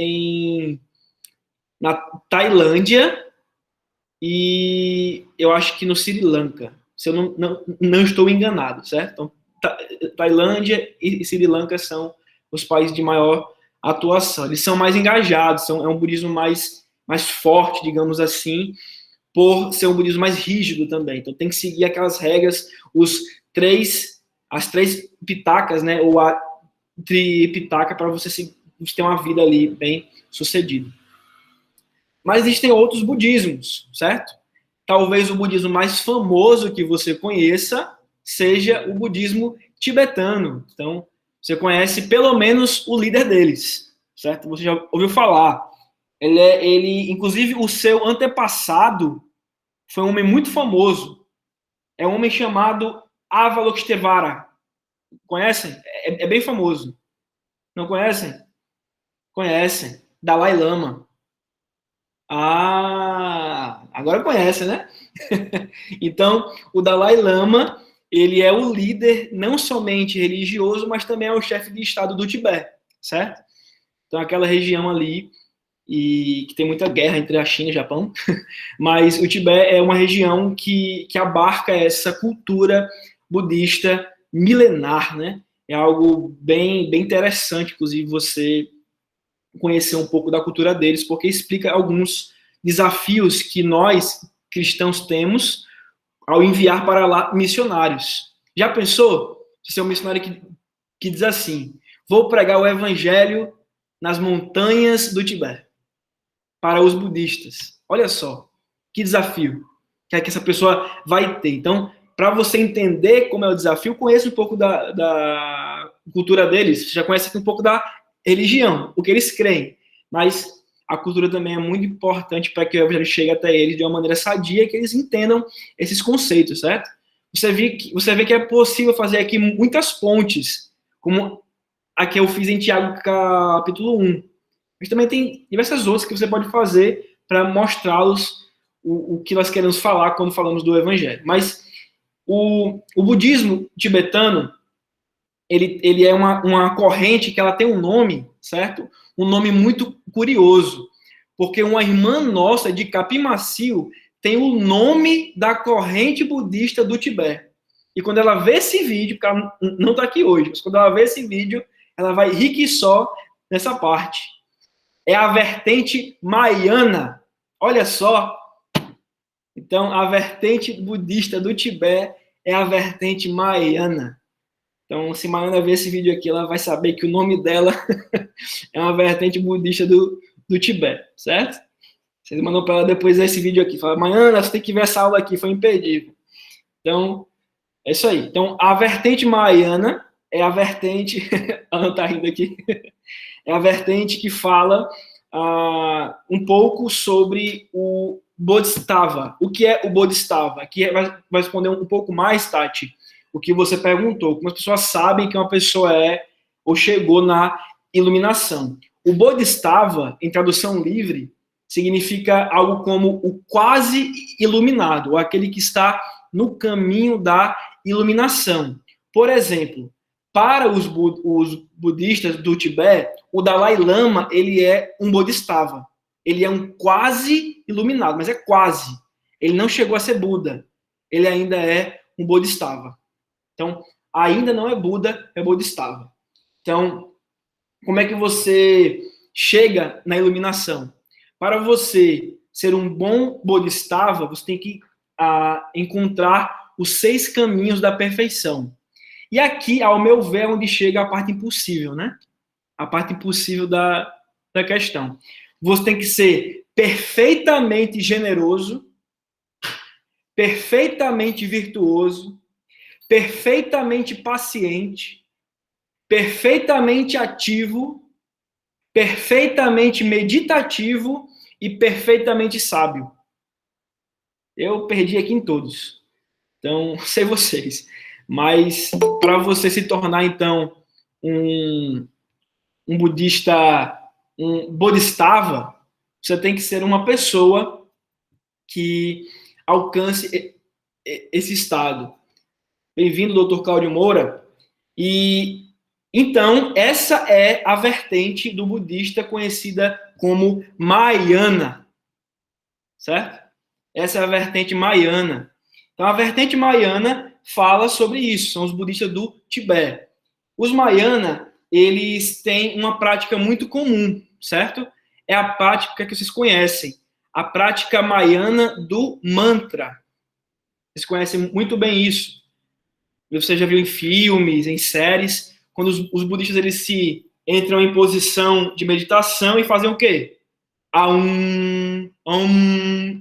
[SPEAKER 1] na Tailândia e eu acho que no Sri Lanka, se eu não estou enganado, certo? Então, Tailândia e Sri Lanka são os países de maior atuação. Eles são mais engajados, é um budismo mais forte, digamos assim, por ser um budismo mais rígido também. Então tem que seguir aquelas regras, as 3 pitakas, né, ou a tripitaka, para você ter uma vida ali bem sucedida. Mas existem outros budismos, certo? Talvez o budismo mais famoso que você conheça seja o budismo tibetano. Então, você conhece pelo menos o líder deles, certo? Você já ouviu falar. Inclusive, o seu antepassado foi um homem muito famoso. É um homem chamado Avalokiteshvara. Conhecem? É bem famoso. Não conhecem? Conhecem. Dalai Lama. Agora conhece, né? Então, o Dalai Lama, ele é o líder não somente religioso, mas também é o chefe de estado do Tibete, certo? Então, aquela região ali, e que tem muita guerra entre a China e o Japão, mas o Tibete é uma região que abarca essa cultura budista milenar, né? É algo bem interessante, inclusive, você conhecer um pouco da cultura deles, porque explica alguns desafios que nós, cristãos, temos ao enviar para lá missionários. Já pensou? Você é um missionário que diz assim: vou pregar o evangelho nas montanhas do Tibete para os budistas. Olha só, que desafio que essa pessoa vai ter. Então, para você entender como é o desafio, conheça um pouco da cultura deles. Você já conhece um pouco da religião, o que eles creem. Mas a cultura também é muito importante para que o evangelho chegue até eles de uma maneira sadia, que eles entendam esses conceitos, certo? Você vê que é possível fazer aqui muitas pontes, como a que eu fiz em Tiago capítulo 1. Mas também tem diversas outras que você pode fazer para mostrá-los o que nós queremos falar quando falamos do evangelho. Mas o budismo tibetano, ele é uma corrente que ela tem um nome, certo? Um nome muito curioso, porque uma irmã nossa de Capim Macio tem o nome da corrente budista do Tibete. E quando ela vê esse vídeo, porque ela não está aqui hoje, mas quando ela vê esse vídeo, ela vai rir que só nessa parte. É a vertente Mahayana. Olha só. Então, a vertente budista do Tibete é a vertente Mahayana. Então, se Mahayana ver esse vídeo aqui, ela vai saber que o nome dela é uma vertente budista do Tibete, certo? Vocês mandam para ela depois esse vídeo aqui. Fala, Mahayana, você tem que ver essa aula aqui, foi imperdível. Então, é isso aí. Então, a vertente Mahayana é a vertente... ela está rindo aqui. É a vertente que fala um pouco sobre o Bodhisattva. O que é o Bodhisattva? Aqui vai responder um pouco mais, Tati, o que você perguntou. Como as pessoas sabem que uma pessoa é ou chegou na iluminação. O Bodhisattva, em tradução livre, significa algo como o quase iluminado, ou aquele que está no caminho da iluminação. Por exemplo, para os budistas do Tibete, o Dalai Lama, ele é um Bodhisattva. Ele é um quase iluminado, mas é quase. Ele não chegou a ser Buda. Ele ainda é um Bodhisattva. Então, ainda não é Buda, é Bodhisattva. Então, como é que você chega na iluminação? Para você ser um bom Bodhisattva, você tem que encontrar os 6 caminhos da perfeição. E aqui, ao meu ver, é onde chega a parte impossível, né? A parte impossível da questão. Você tem que ser perfeitamente generoso, perfeitamente virtuoso, perfeitamente paciente, perfeitamente ativo, perfeitamente meditativo e perfeitamente sábio. Eu perdi aqui em todos. Então, sei vocês. Mas para você se tornar, então, um budista, um bodhisattva, você tem que ser uma pessoa que alcance esse estado. Bem-vindo, Dr. Cláudio Moura. E, então, essa é a vertente do budista conhecida como Mahayana. Certo? Essa é a vertente Mahayana. Então, a vertente Mahayana fala sobre isso, são os budistas do Tibete. Os Mahayana, eles têm uma prática muito comum, certo? É a prática que vocês conhecem, a prática Mahayana do mantra. Vocês conhecem muito bem isso. Você já viu em filmes, em séries, quando os budistas eles se entram em posição de meditação e fazem o quê?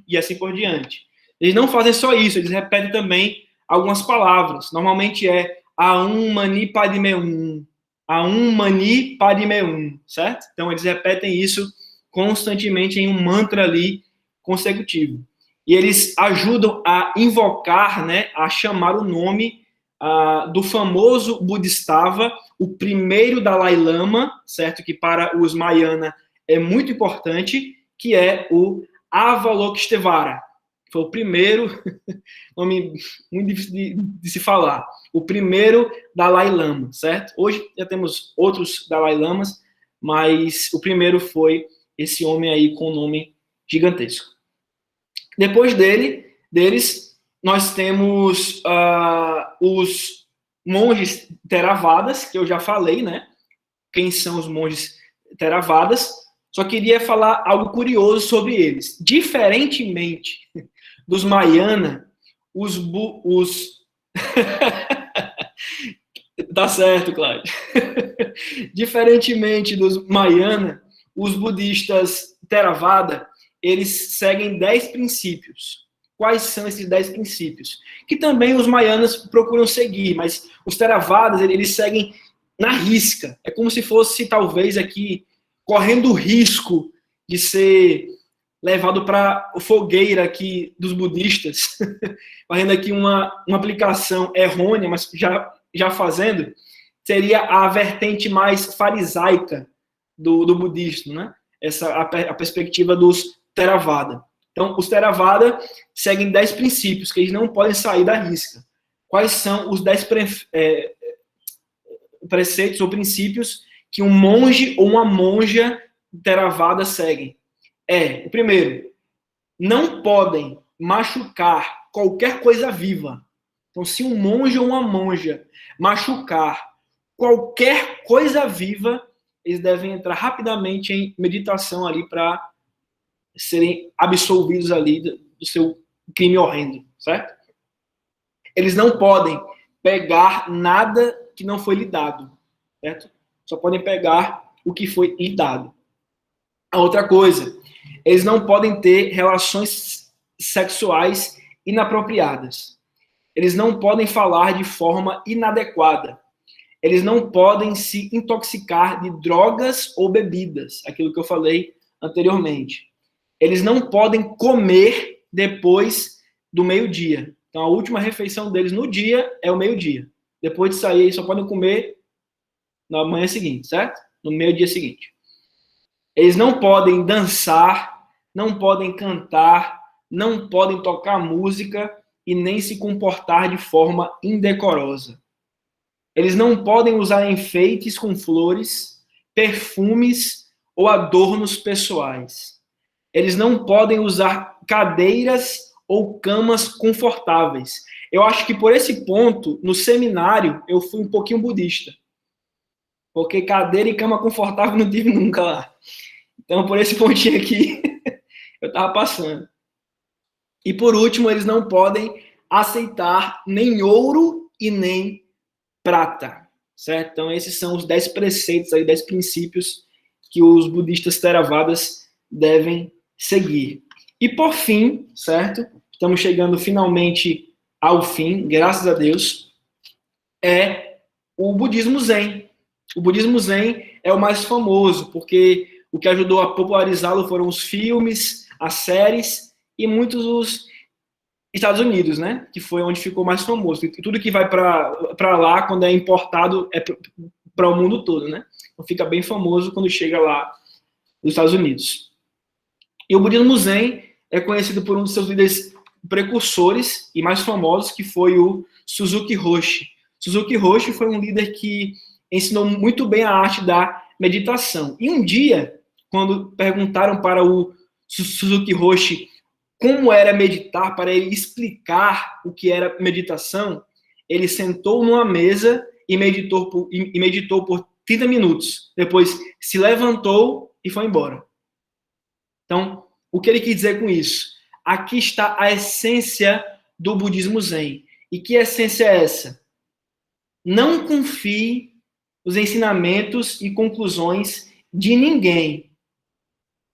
[SPEAKER 1] E assim por diante. Eles não fazem só isso, eles repetem também algumas palavras. Normalmente é Aum Mani Padme Hum, Aum Mani Padme Hum, certo? Então eles repetem isso constantemente em um mantra ali consecutivo. E eles ajudam a invocar, né, a chamar o nome do famoso Bodhisattva, o primeiro Dalai Lama, certo? Que para os Mahayana é muito importante, que é o Avalokiteshvara. Foi o primeiro, nome muito difícil de se falar, o primeiro Dalai Lama, certo? Hoje já temos outros Dalai Lamas, mas o primeiro foi esse homem aí com um nome gigantesco. Depois deles, nós temos os monges Theravadas, que eu já falei, né? Quem são os monges Theravadas? Só queria falar algo curioso sobre eles. Diferentemente dos Mahayana, Tá certo, Cláudio. Diferentemente dos Mahayana, os budistas Theravada, eles seguem 10 princípios. Quais são esses 10 princípios? Que também os Mahayanas procuram seguir, mas os Theravadas, eles seguem na risca. É como se fosse, talvez, aqui, correndo o risco de ser levado para a fogueira aqui dos budistas, fazendo aqui uma aplicação errônea, mas já fazendo, seria a vertente mais farisaica do budismo, né? A perspectiva dos Theravada. Então, os Theravada seguem 10 princípios que eles não podem sair da risca. Quais são os 10 preceitos ou princípios que um monge ou uma monja Theravada seguem? o primeiro, não podem machucar qualquer coisa viva. Então, se um monge ou uma monja machucar qualquer coisa viva, eles devem entrar rapidamente em meditação ali para serem absolvidos ali do seu crime horrendo, certo? Eles não podem pegar nada que não foi lhe dado, certo? Só podem pegar o que foi lhe dado. A outra coisa, eles não podem ter relações sexuais inapropriadas. Eles não podem falar de forma inadequada. Eles não podem se intoxicar de drogas ou bebidas, aquilo que eu falei anteriormente. Eles não podem comer depois do meio-dia. Então, a última refeição deles no dia é o meio-dia. Depois de sair, eles só podem comer na manhã seguinte, certo? No meio-dia seguinte. Eles não podem dançar, não podem cantar, não podem tocar música e nem se comportar de forma indecorosa. Eles não podem usar enfeites com flores, perfumes ou adornos pessoais. Eles não podem usar cadeiras ou camas confortáveis. Eu acho que por esse ponto, no seminário, eu fui um pouquinho budista. Porque cadeira e cama confortável não tive nunca lá. Então, por esse pontinho aqui, eu estava passando. E por último, eles não podem aceitar nem ouro e nem prata, certo? Então, esses são os 10 preceitos, aí, 10 princípios que os budistas Theravadas devem seguir. E por fim, certo? Estamos chegando finalmente ao fim, graças a Deus, é o budismo Zen. O budismo Zen é o mais famoso, porque o que ajudou a popularizá-lo foram os filmes, as séries e muitos os Estados Unidos, né? Que foi onde ficou mais famoso. E tudo que vai para lá, quando é importado, é para o mundo todo, né? Então fica bem famoso quando chega lá nos Estados Unidos. E o budismo Zen é conhecido por um dos seus líderes precursores e mais famosos, que foi o Suzuki Roshi. Suzuki Roshi foi um líder que ensinou muito bem a arte da meditação. E um dia, quando perguntaram para o Suzuki Roshi como era meditar, para ele explicar o que era meditação, ele sentou numa mesa e meditou por 30 minutos. Depois se levantou e foi embora. Então, o que ele quis dizer com isso? Aqui está a essência do budismo Zen. E que essência é essa? Não confie nos ensinamentos e conclusões de ninguém,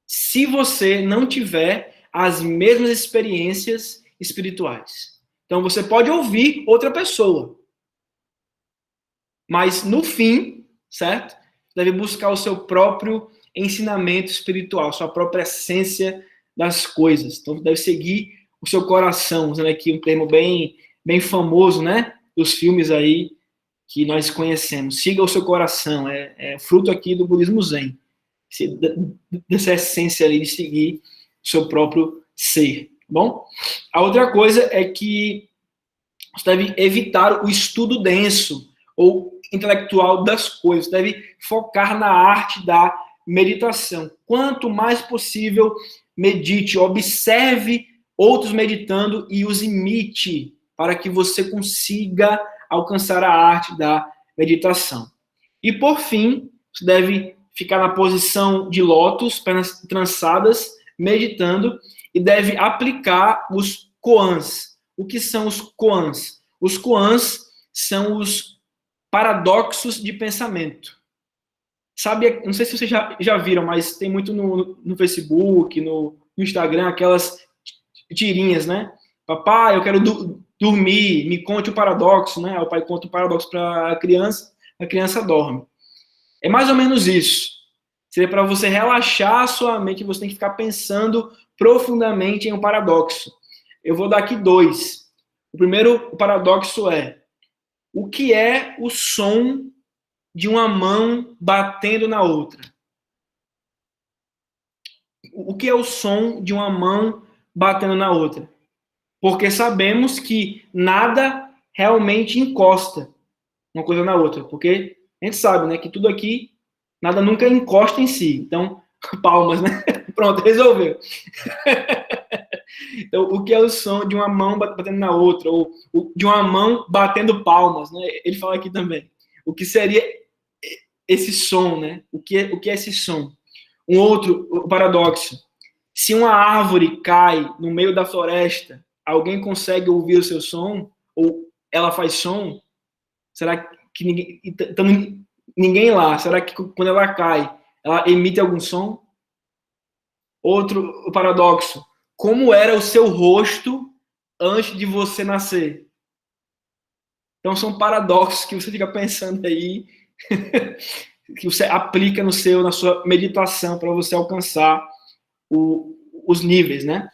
[SPEAKER 1] se você não tiver as mesmas experiências espirituais. Então, você pode ouvir outra pessoa, mas no fim, certo? Deve buscar o seu próprio ensinamento espiritual, sua própria essência das coisas. Então, deve seguir o seu coração, usando aqui um termo bem famoso, né? Dos filmes aí que nós conhecemos. Siga o seu coração, é fruto aqui do budismo Zen. Dessa essência ali de seguir o seu próprio ser. Bom? A outra coisa é que você deve evitar o estudo denso ou intelectual das coisas. Você deve focar na arte da meditação. Quanto mais possível, medite, observe outros meditando e os imite para que você consiga alcançar a arte da meditação. E por fim, você deve ficar na posição de lótus, pernas trançadas, meditando, e deve aplicar os koans. O que são os koans? Os koans são os paradoxos de pensamento. Sabe, não sei se vocês já viram, mas tem muito no Facebook, no Instagram, aquelas tirinhas, né? Papai, eu quero dormir, me conte o paradoxo, né? O pai conta o paradoxo para a criança dorme. É mais ou menos isso. Seria para você relaxar a sua mente, você tem que ficar pensando profundamente em um paradoxo. Eu vou dar aqui 2. O primeiro paradoxo é: o que é o som de uma mão batendo na outra? O que é o som de uma mão batendo na outra? Porque sabemos que nada realmente encosta uma coisa na outra. Porque a gente sabe, né, que tudo aqui, nada nunca encosta em si. Então, palmas, né? Pronto, resolveu. Então, o que é o som de uma mão batendo na outra, ou de uma mão batendo palmas, né? Ele fala aqui também. O que seria esse som, né? O que é esse som? Um outro paradoxo. Se uma árvore cai no meio da floresta, alguém consegue ouvir o seu som? Ou ela faz som? Será que ninguém lá? Será que quando ela cai, ela emite algum som? Outro paradoxo. Como era o seu rosto antes de você nascer? Então são paradoxos que você fica pensando aí, que você aplica na sua meditação para você alcançar os níveis, né?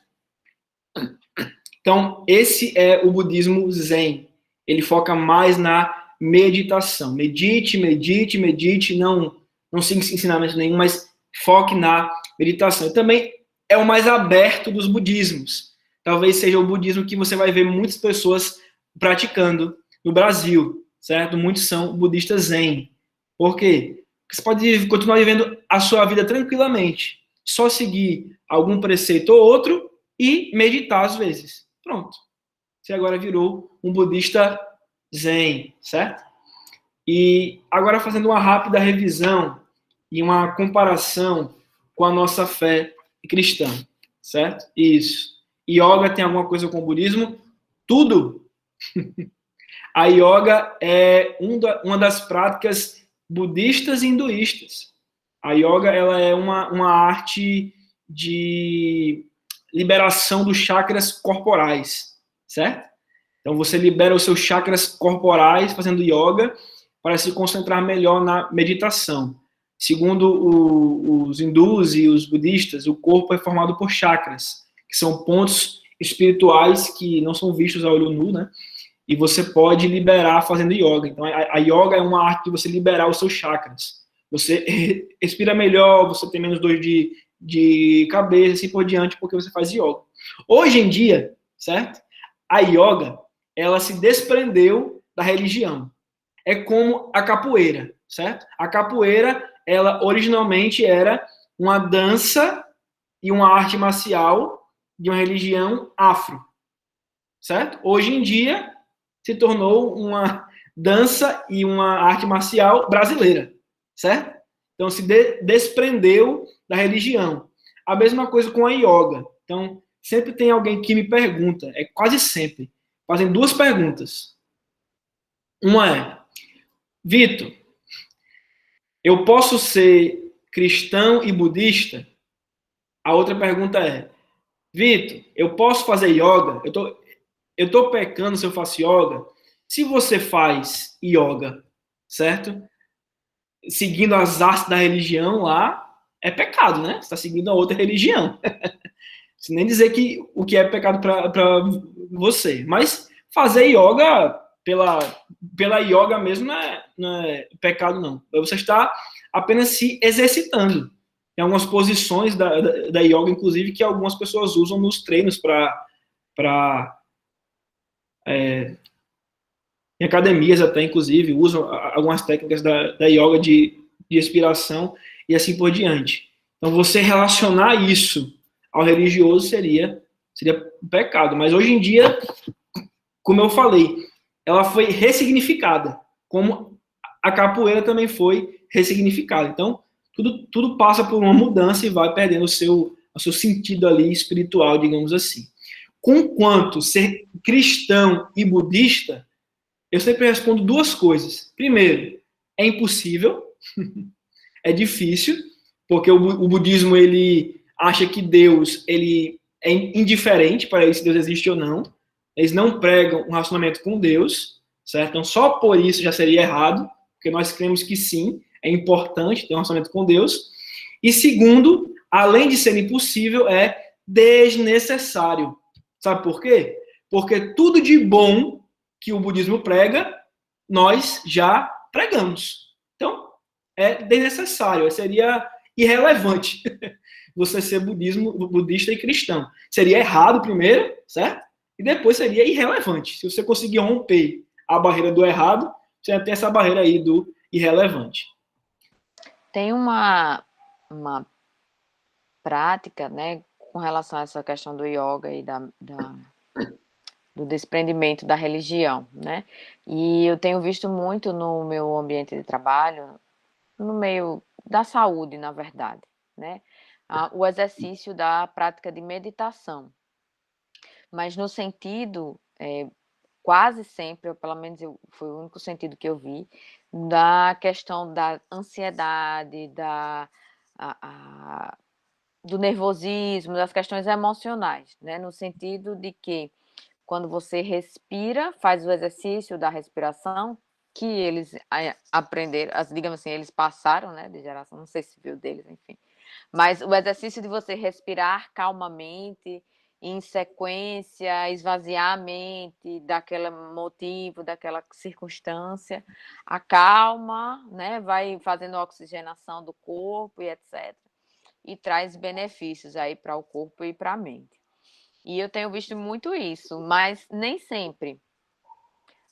[SPEAKER 1] Então esse é o budismo Zen. Ele foca mais na meditação. Medite, medite, medite. Não siga ensinamento nenhum, mas foque na meditação. E também é o mais aberto dos budismos. Talvez seja o budismo que você vai ver muitas pessoas praticando no Brasil, certo? Muitos são budistas Zen. Por quê? Porque você pode continuar vivendo a sua vida tranquilamente, só seguir algum preceito ou outro e meditar às vezes. Pronto. Você agora virou um budista Zen, certo? E agora fazendo uma rápida revisão e uma comparação com a nossa fé cristã, certo? Isso. Yoga tem alguma coisa com o budismo? Tudo. A yoga é uma das práticas budistas e hinduístas. A yoga ela é uma arte de liberação dos chakras corporais, certo? Então você libera os seus chakras corporais fazendo yoga para se concentrar melhor na meditação. Segundo os hindus e os budistas, o corpo é formado por chakras, que são pontos espirituais que não são vistos a olho nu, né? E você pode liberar fazendo yoga. Então, a yoga é uma arte de você liberar os seus chakras. Você respira melhor, você tem menos dor de cabeça, assim por diante, porque você faz yoga. Hoje em dia, certo? A yoga, ela se desprendeu da religião. É como a capoeira, certo? A capoeira, ela originalmente era uma dança e uma arte marcial de uma religião afro, certo? Hoje em dia, se tornou uma dança e uma arte marcial brasileira, certo? Então, se desprendeu da religião. A mesma coisa com a yoga. Então, sempre tem alguém que me pergunta, é quase sempre, fazem duas perguntas. Uma é, Vitor, eu posso ser cristão e budista? A outra pergunta é, Vitor, eu posso fazer yoga? Eu tô pecando se eu faço yoga? Se você faz yoga, certo? Seguindo as artes da religião lá, é pecado, né? Você está seguindo a outra religião. Sem nem dizer que o que é pecado para você. Mas fazer yoga pela yoga mesmo não é pecado, não. Você está apenas se exercitando. Tem algumas posições da yoga, inclusive, que algumas pessoas usam nos treinos em academias até, inclusive, usam algumas técnicas da yoga de respiração e assim por diante. Então, você relacionar isso ao religioso seria pecado. Mas hoje em dia, como eu falei, ela foi ressignificada, como a capoeira também foi ressignificada. Então, tudo passa por uma mudança e vai perdendo o seu sentido ali espiritual, digamos assim. Conquanto ser cristão e budista, eu sempre respondo duas coisas. Primeiro, é impossível, é difícil, porque o budismo ele acha que Deus ele é indiferente para ele se Deus existe ou não. Eles não pregam um relacionamento com Deus, certo? Então, só por isso já seria errado, porque nós cremos que sim, é importante ter um relacionamento com Deus. E segundo, além de ser impossível, é desnecessário. Sabe por quê? Porque tudo de bom que o budismo prega, nós já pregamos. Então, é desnecessário, seria irrelevante você ser budista e cristão. Seria errado primeiro, certo? E depois seria irrelevante. Se você conseguir romper a barreira do errado, você já tem essa barreira aí do irrelevante.
[SPEAKER 2] Tem uma prática, né, com relação a essa questão do yoga e do desprendimento da religião, né? E eu tenho visto muito no meu ambiente de trabalho, no meio da saúde, na verdade, né? O exercício da prática de meditação, mas no sentido, quase sempre, ou pelo menos foi o único sentido que eu vi, da questão da ansiedade, do nervosismo, das questões emocionais, né? No sentido de que quando você respira, faz o exercício da respiração, que eles aprenderam, digamos assim, eles passaram, né, de geração, não sei se viu deles, enfim. Mas o exercício de você respirar calmamente, em sequência, esvaziar a mente daquele motivo, daquela circunstância, acalma, né, vai fazendo oxigenação do corpo e etc. E traz benefícios aí para o corpo e para a mente. E eu tenho visto muito isso, mas nem sempre,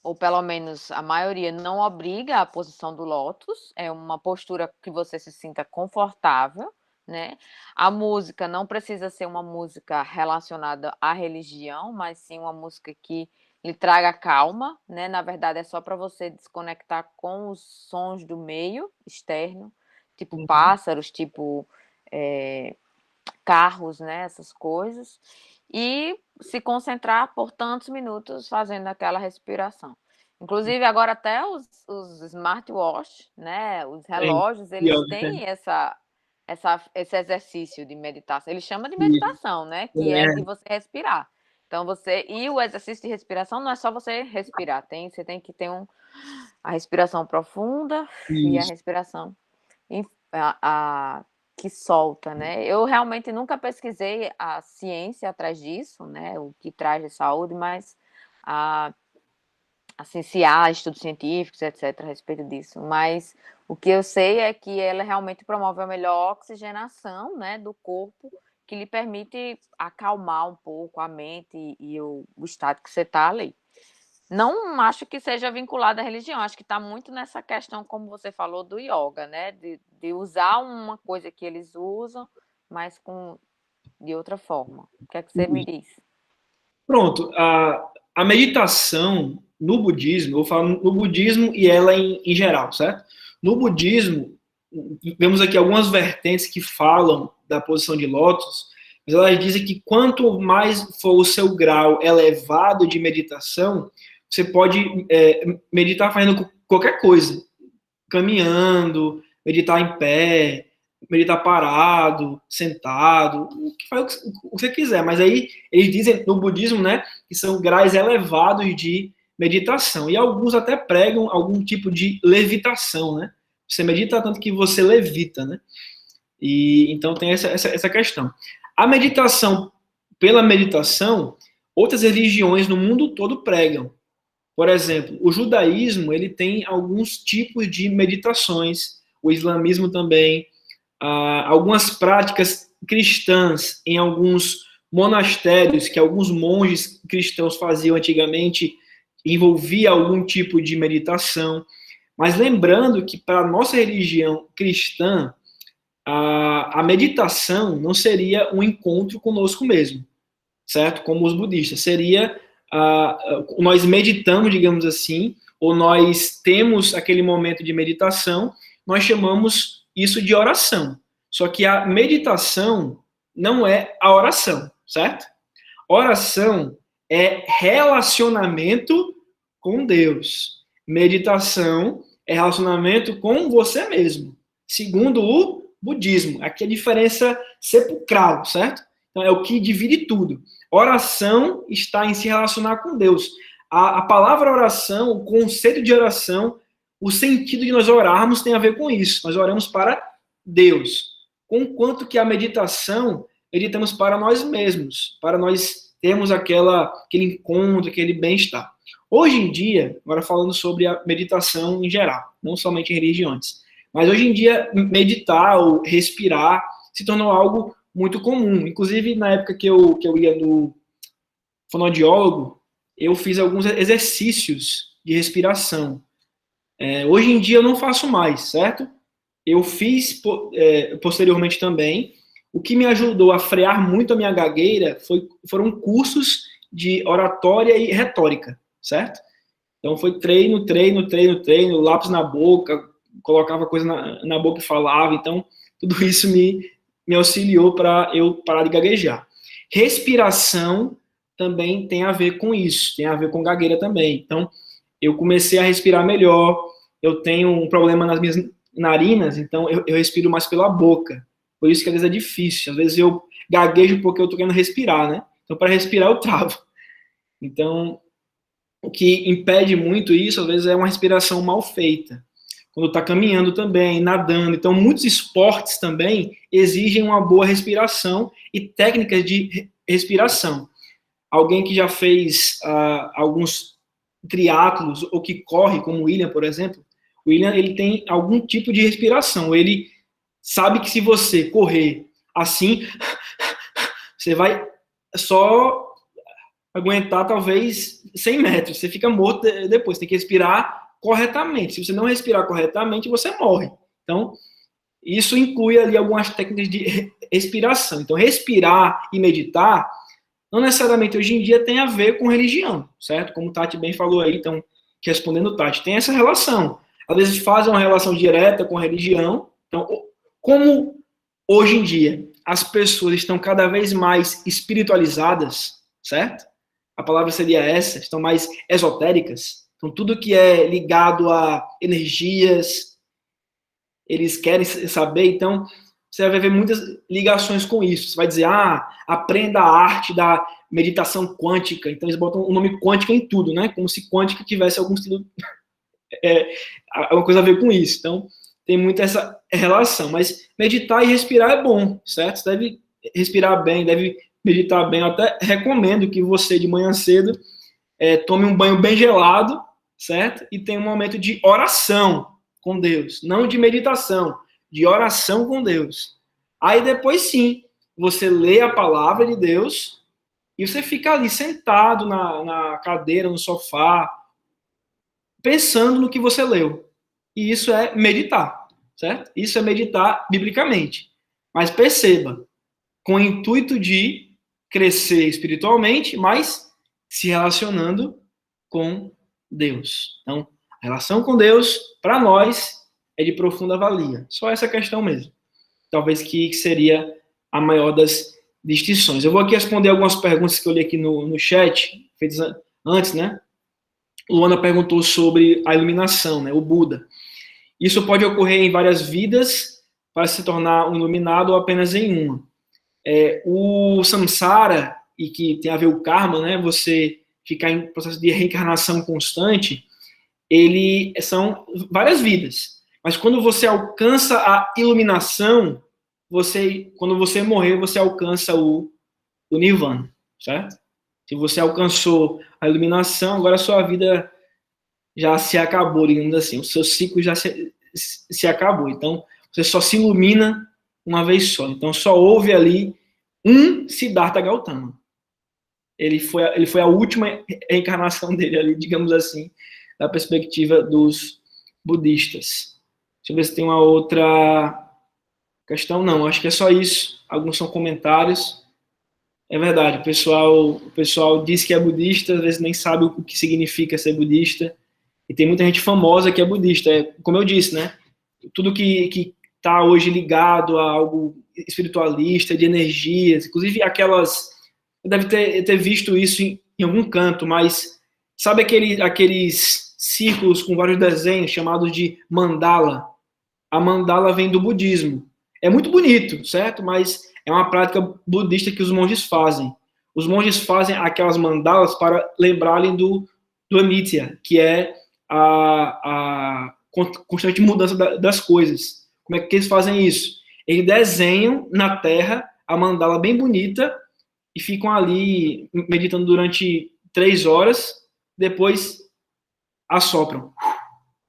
[SPEAKER 2] ou pelo menos a maioria, não obriga a posição do lótus, é uma postura que você se sinta confortável, né? A música não precisa ser uma música relacionada à religião, mas sim uma música que lhe traga calma, né? Na verdade, é só para você desconectar com os sons do meio externo, tipo pássaros, tipo carros, né? Essas coisas. E se concentrar por tantos minutos fazendo aquela respiração. Inclusive, agora até os smartwatch, né, os relógios, eles têm esse exercício de meditação. Ele chama de meditação, né, que é de você respirar. Então, e o exercício de respiração não é só você respirar, você tem que ter a respiração profunda e a respiração que solta, né? Eu realmente nunca pesquisei a ciência atrás disso, né? O que traz de saúde, mas assim, se há estudos científicos, etc., a respeito disso. Mas o que eu sei é que ela realmente promove a melhor oxigenação, né, do corpo, que lhe permite acalmar um pouco a mente e o estado que você está ali. Não acho que seja vinculado à religião, acho que está muito nessa questão, como você falou, do yoga, né? De usar uma coisa que eles usam, mas de outra forma. O que é que você me diz?
[SPEAKER 1] Pronto, a meditação no budismo, eu falo no budismo e ela em geral, certo? No budismo, vemos aqui algumas vertentes que falam da posição de lótus, mas elas dizem que quanto mais for o seu grau elevado de meditação, você pode meditar fazendo qualquer coisa, caminhando, meditar em pé, meditar parado, sentado, o que você quiser. Mas aí eles dizem no budismo, né, que são graus elevados de meditação. E alguns até pregam algum tipo de levitação, né? Você medita tanto que você levita, né? E então tem essa questão. A meditação, pela meditação, outras religiões no mundo todo pregam. Por exemplo, o judaísmo ele tem alguns tipos de meditações, o islamismo também, algumas práticas cristãs em alguns monastérios que alguns monges cristãos faziam antigamente, envolvia algum tipo de meditação. Mas lembrando que para a nossa religião cristã, a meditação não seria um encontro conosco mesmo, certo? Como os budistas. Seria nós meditamos, digamos assim, ou nós temos aquele momento de meditação, nós chamamos isso de oração. Só que a meditação não é a oração, certo? Oração é relacionamento com Deus. Meditação é relacionamento com você mesmo, segundo o budismo. Aqui a diferença sepulcral, certo? Então é o que divide tudo. Oração está em se relacionar com Deus. A palavra oração, o conceito de oração, o sentido de nós orarmos tem a ver com isso. Nós oramos para Deus. Enquanto que a meditação, meditamos para nós mesmos, para nós termos aquele encontro, aquele bem-estar. Hoje em dia, agora falando sobre a meditação em geral, não somente em religiões, mas hoje em dia, meditar ou respirar se tornou algo muito comum. Inclusive, na época que eu ia no fonoaudiólogo, eu fiz alguns exercícios de respiração. Hoje em dia eu não faço mais, certo? Eu fiz posteriormente também, O que me ajudou a frear muito a minha gagueira foram cursos de oratória e retórica, certo? Então foi treino, lápis na boca, colocava coisa na boca e falava. Então tudo isso me auxiliou para eu parar de gaguejar. Respiração também tem a ver com isso, tem a ver com gagueira também. Então eu comecei a respirar melhor. Eu tenho um problema nas minhas narinas, então eu respiro mais pela boca. Por isso que às vezes é difícil. Às vezes eu gaguejo porque eu tô querendo respirar, né? Então, para respirar, eu travo. Então, o que impede muito isso, às vezes, é uma respiração mal feita. Quando está caminhando também, nadando. Então, muitos esportes também exigem uma boa respiração e técnicas de respiração. Alguém que já fez alguns triatlos ou que corre, como o William, por exemplo, o William ele tem algum tipo de respiração. Ele sabe que se você correr assim, você vai só aguentar talvez 100 metros. Você fica morto depois. Tem que respirar corretamente. Se você não respirar corretamente, você morre. Então, isso inclui ali algumas técnicas de respiração. Então, respirar e meditar, não necessariamente hoje em dia tem a ver com religião, certo? Como o Tati bem falou aí, então, respondendo o Tati, tem essa relação. Às vezes fazem uma relação direta com a religião. Então, como hoje em dia as pessoas estão cada vez mais espiritualizadas, certo? A palavra seria essa, estão mais esotéricas. Então, tudo que é ligado a energias, eles querem saber. Então, você vai ver muitas ligações com isso. Você vai dizer, aprenda a arte da meditação quântica. Então, eles botam o nome quântica em tudo, né? Como se quântica tivesse algum sentido, alguma coisa a ver com isso. Então, tem muito essa relação. Mas meditar e respirar é bom, certo? Você deve respirar bem, deve meditar bem. Eu até recomendo que você, de manhã cedo, tome um banho bem gelado, certo? E tenha um momento de oração com Deus. Não de meditação, de oração com Deus. Aí depois sim, você lê a palavra de Deus e você fica ali sentado na cadeira, no sofá, pensando no que você leu. E isso é meditar, certo? Isso é meditar biblicamente. Mas perceba, com o intuito de crescer espiritualmente, mas se relacionando com Deus. Então, a relação com Deus, para nós, é de profunda valia. Só essa questão mesmo. Talvez que seria a maior das distinções. Eu vou aqui responder algumas perguntas que eu li aqui no chat, feitas antes, né? Luana perguntou sobre a iluminação, né? O Buda. Isso pode ocorrer em várias vidas para se tornar um iluminado ou apenas em uma. O samsara, e que tem a ver o karma, né? Você ficar em processo de reencarnação constante, ele são várias vidas. Mas quando você alcança a iluminação, quando você morrer, você alcança o nirvana, certo? Se você alcançou a iluminação, agora a sua vida já se acabou, digamos assim. O seu ciclo já se acabou. Então, você só se ilumina uma vez só. Então, só houve ali um Siddhartha Gautama. Ele foi a última reencarnação dele ali, digamos assim, da perspectiva dos budistas. Deixa eu ver se tem uma outra questão. Não, acho que é só isso. Alguns são comentários. É verdade, o pessoal diz que é budista, às vezes nem sabe o que significa ser budista. E tem muita gente famosa que é budista. Como eu disse, né? Tudo que está hoje ligado a algo espiritualista, de energias, inclusive aquelas... Deve ter visto isso em algum canto, mas sabe aqueles círculos com vários desenhos chamados de mandala? A mandala vem do budismo. É muito bonito, certo? Mas é uma prática budista que os monges fazem. Os monges fazem aquelas mandalas para lembrarem do anitya, que é a constante mudança das coisas. Como é que eles fazem isso? Eles desenham na terra a mandala bem bonita e ficam ali meditando durante 3 horas, depois assopram.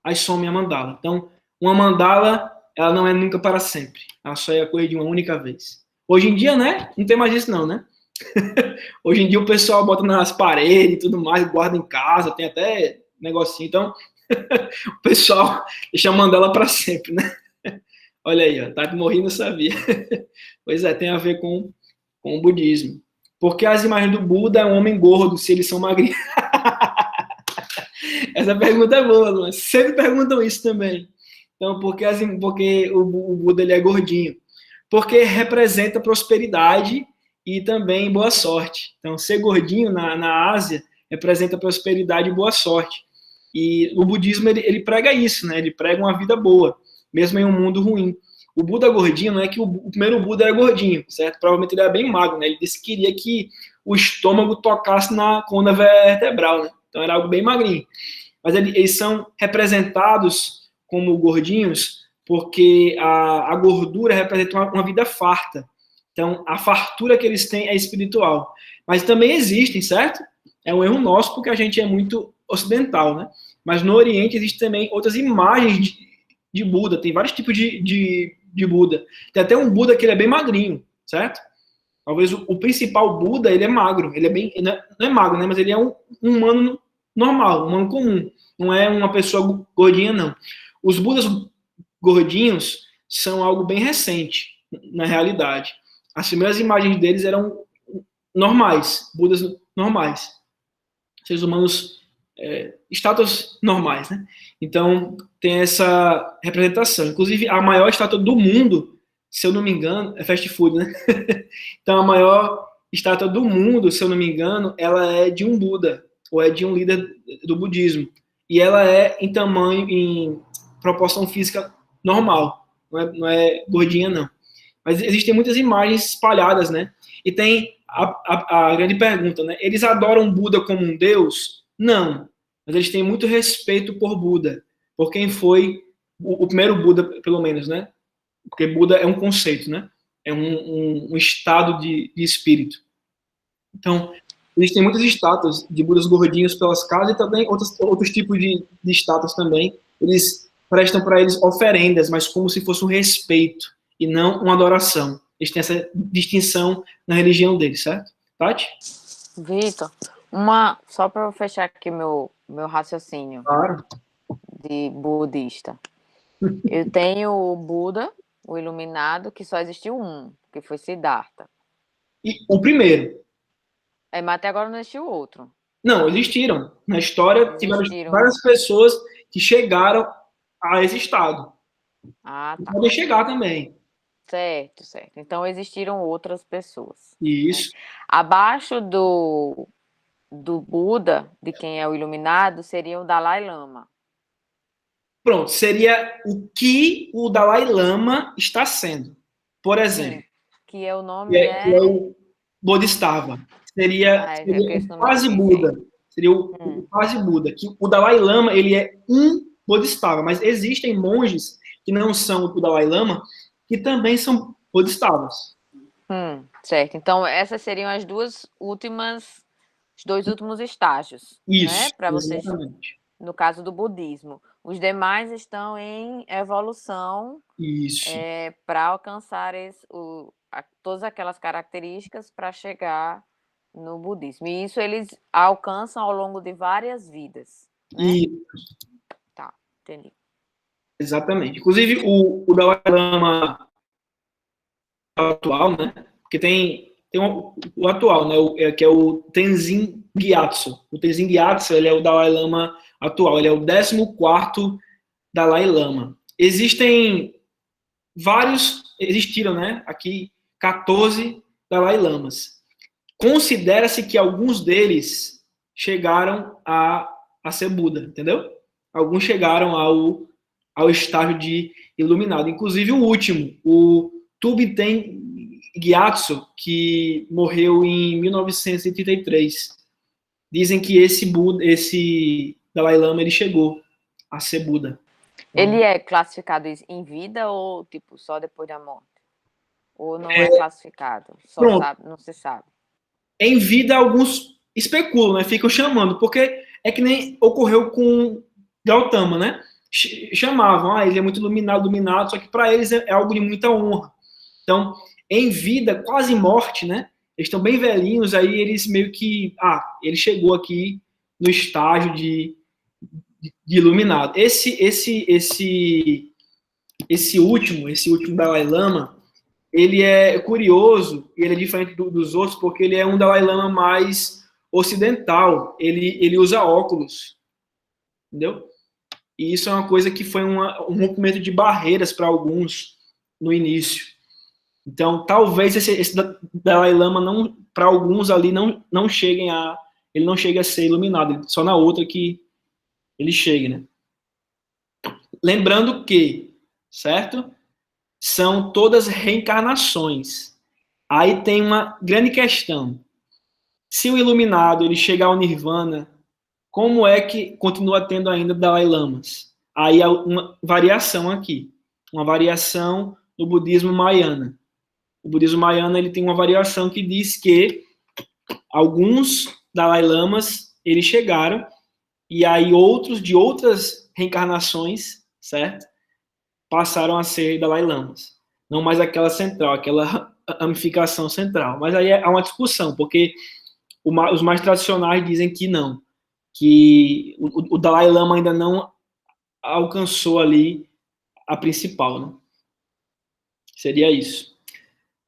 [SPEAKER 1] Aí some a mandala. Então, uma mandala, ela não é nunca para sempre. Ela só é a coisa de uma única vez. Hoje em dia, né? Não tem mais isso não, né? Hoje em dia o pessoal bota nas paredes e tudo mais, guarda em casa, tem até negocinho. Então, o pessoal deixa a mandala para sempre, né? Olha aí, ó, Tati morri, não sabia. Pois é, tem a ver com o budismo. Porque as imagens do Buda é um homem gordo, se eles são magrinhos. Essa pergunta é boa, Luan. Sempre perguntam isso também. Então, porque o Buda ele é gordinho? Porque representa prosperidade e também boa sorte. Então, ser gordinho na Ásia representa prosperidade e boa sorte. E o budismo ele prega isso, né? Ele prega uma vida boa, mesmo em um mundo ruim. O Buda gordinho não é que o primeiro Buda era gordinho, certo? Provavelmente ele era bem magro, né? Ele disse que queria que o estômago tocasse na coluna vertebral, né? Então era algo bem magrinho. Mas eles são representados como gordinhos porque a gordura representa uma vida farta. Então, a fartura que eles têm é espiritual. Mas também existem, certo? É um erro nosso porque a gente é muito ocidental, né? Mas no Oriente existem também outras imagens de Buda. Tem vários tipos de Buda. Tem até um Buda que ele é bem magrinho, certo? Talvez o principal Buda, ele é magro. Ele é bem, não é magro, né? Mas ele é um humano normal, um humano comum. Não é uma pessoa gordinha, não. Os Budas gordinhos são algo bem recente, na realidade. As primeiras imagens deles eram normais, Budas normais. Seres humanos, estátuas normais, né? Então, tem essa representação. Inclusive, a maior estátua do mundo, se eu não me engano, é fast food, né? Então, a maior estátua do mundo, se eu não me engano, ela é de um Buda, ou é de um líder do budismo. E ela é em tamanho, em proporção física normal. Não é gordinha, não. Mas existem muitas imagens espalhadas, né? E tem a grande pergunta, né? Eles adoram Buda como um deus? Não. Mas eles têm muito respeito por Buda, por quem foi o primeiro Buda, pelo menos, né? Porque Buda é um conceito, né? É um estado de espírito. Então, existem muitas estátuas de Budas gordinhos pelas casas e também outros tipos de estátuas também. Eles prestam para eles oferendas, mas como se fosse um respeito e não uma adoração. Eles têm essa distinção na religião deles, certo? Tati?
[SPEAKER 2] Vitor, só para eu fechar aqui meu raciocínio
[SPEAKER 1] Claro.
[SPEAKER 2] de budista. Eu tenho o Buda, o iluminado, que só existiu um, que foi Siddhartha.
[SPEAKER 1] E o primeiro.
[SPEAKER 2] Mas até agora não existiu outro.
[SPEAKER 1] Não, existiram. Na história, tiveram várias pessoas que chegaram a esse estado.
[SPEAKER 2] Ah, tá.
[SPEAKER 1] Podem chegar também.
[SPEAKER 2] Certo. Então existiram outras pessoas.
[SPEAKER 1] Isso.
[SPEAKER 2] Né? Abaixo do Buda, de quem é o iluminado, seria o Dalai Lama.
[SPEAKER 1] Pronto, seria o que o Dalai Lama está sendo. Por exemplo.
[SPEAKER 2] Sim, que é o nome
[SPEAKER 1] que é o Bodhisattva. Seria o quase Buda. Seria o quase Buda. Que o Dalai Lama, ele é um Bodhisattva, mas existem monges que não são o Dalai Lama, que também são Bodhisattvas.
[SPEAKER 2] Certo. Então, essas seriam os dois últimos estágios.
[SPEAKER 1] Isso,
[SPEAKER 2] né? Para vocês,
[SPEAKER 1] exatamente.
[SPEAKER 2] no caso do budismo. Os demais estão em evolução para alcançar todas aquelas características para chegar no budismo. E isso eles alcançam ao longo de várias vidas. Né? Tá, entendi.
[SPEAKER 1] Exatamente. Inclusive, o Dalai Lama atual, né? Porque tem o atual, né? Que é o Tenzin Gyatso. O Tenzin Gyatso, ele é o Dalai Lama atual. Ele é o 14º Dalai Lama. Existiram, né? Aqui 14 Dalai Lamas. Considera-se que alguns deles chegaram a ser Buda, entendeu? Alguns chegaram ao estágio de iluminado. Inclusive o último, o Tubten Gyatso, que morreu em 1933. Dizem que esse Dalai Lama ele chegou a ser Buda.
[SPEAKER 2] Ele é classificado em vida ou tipo só depois da morte? Ou não é classificado? Não se sabe.
[SPEAKER 1] Em vida, alguns especulam, né? Ficam chamando, porque é que nem ocorreu com Gautama, né? Chamavam, ele é muito iluminado, só que para eles é algo de muita honra. Então, em vida, quase morte, né? Eles estão bem velhinhos, aí eles meio que, ele chegou aqui no estágio de iluminado. Esse esse último Dalai Lama, ele é curioso e ele é diferente dos outros porque ele é um Dalai Lama mais ocidental. Ele usa óculos, entendeu? E isso é uma coisa que foi um rompimento de barreiras para alguns no início. Então, talvez esse Dalai Lama, não, para alguns ali, não chegue a ser iluminado, só na outra que ele chega, né? Lembrando que, certo? São todas reencarnações. Aí tem uma grande questão. Se o iluminado ele chegar ao nirvana, como é que continua tendo ainda Dalai Lamas? Aí há uma variação aqui. Uma variação no budismo Mahayana. O budismo Mahayana ele tem uma variação que diz que alguns Dalai Lamas eles chegaram e aí outros de outras reencarnações, certo? Passaram a ser Dalai Lamas. Não mais aquela central, aquela ramificação central. Mas aí há uma discussão, porque os mais tradicionais dizem que não, que o Dalai Lama ainda não alcançou ali a principal, né? Seria isso.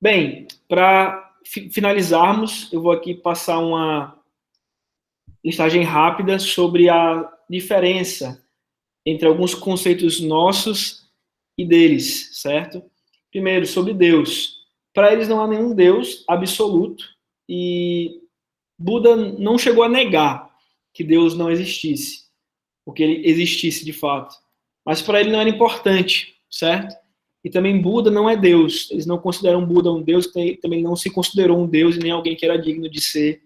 [SPEAKER 1] Bem, para finalizarmos, eu vou aqui passar uma listagem rápida sobre a diferença entre alguns conceitos nossos e deles, certo? Primeiro, sobre Deus. Para eles não há nenhum Deus absoluto e Buda não chegou a negar que Deus não existisse, porque ele existisse de fato. Mas para ele não era importante, certo? E também Buda não é Deus. Eles não consideram Buda um Deus, também não se considerou um Deus e nem alguém que era digno de ser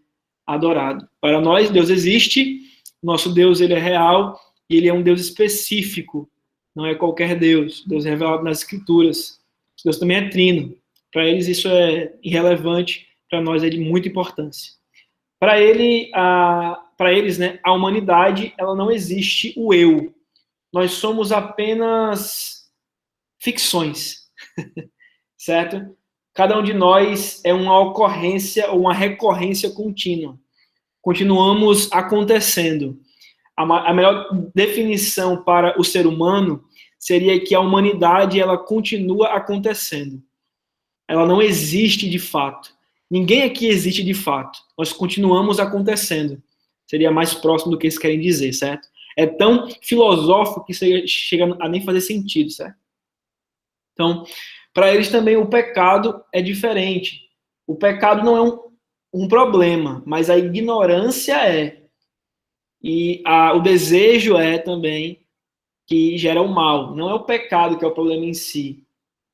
[SPEAKER 1] adorado. Para nós, Deus existe, nosso Deus ele é real e ele é um Deus específico, não é qualquer Deus. Deus é revelado nas Escrituras. Deus também é trino. Para eles isso é irrelevante, para nós é de muita importância. Para eles, né, a humanidade ela não existe o eu. Nós somos apenas ficções, certo? Cada um de nós é uma ocorrência ou uma recorrência contínua. Continuamos acontecendo. A melhor definição para o ser humano seria que a humanidade ela continua acontecendo. Ela não existe de fato. Ninguém aqui existe de fato. Nós continuamos acontecendo. Seria mais próximo do que eles querem dizer, certo? É tão filosófico que chega a nem fazer sentido, certo? Então, para eles também o pecado é diferente. O pecado não é um problema, mas a ignorância é. E o desejo é também que gera o mal. Não é o pecado que é o problema em si.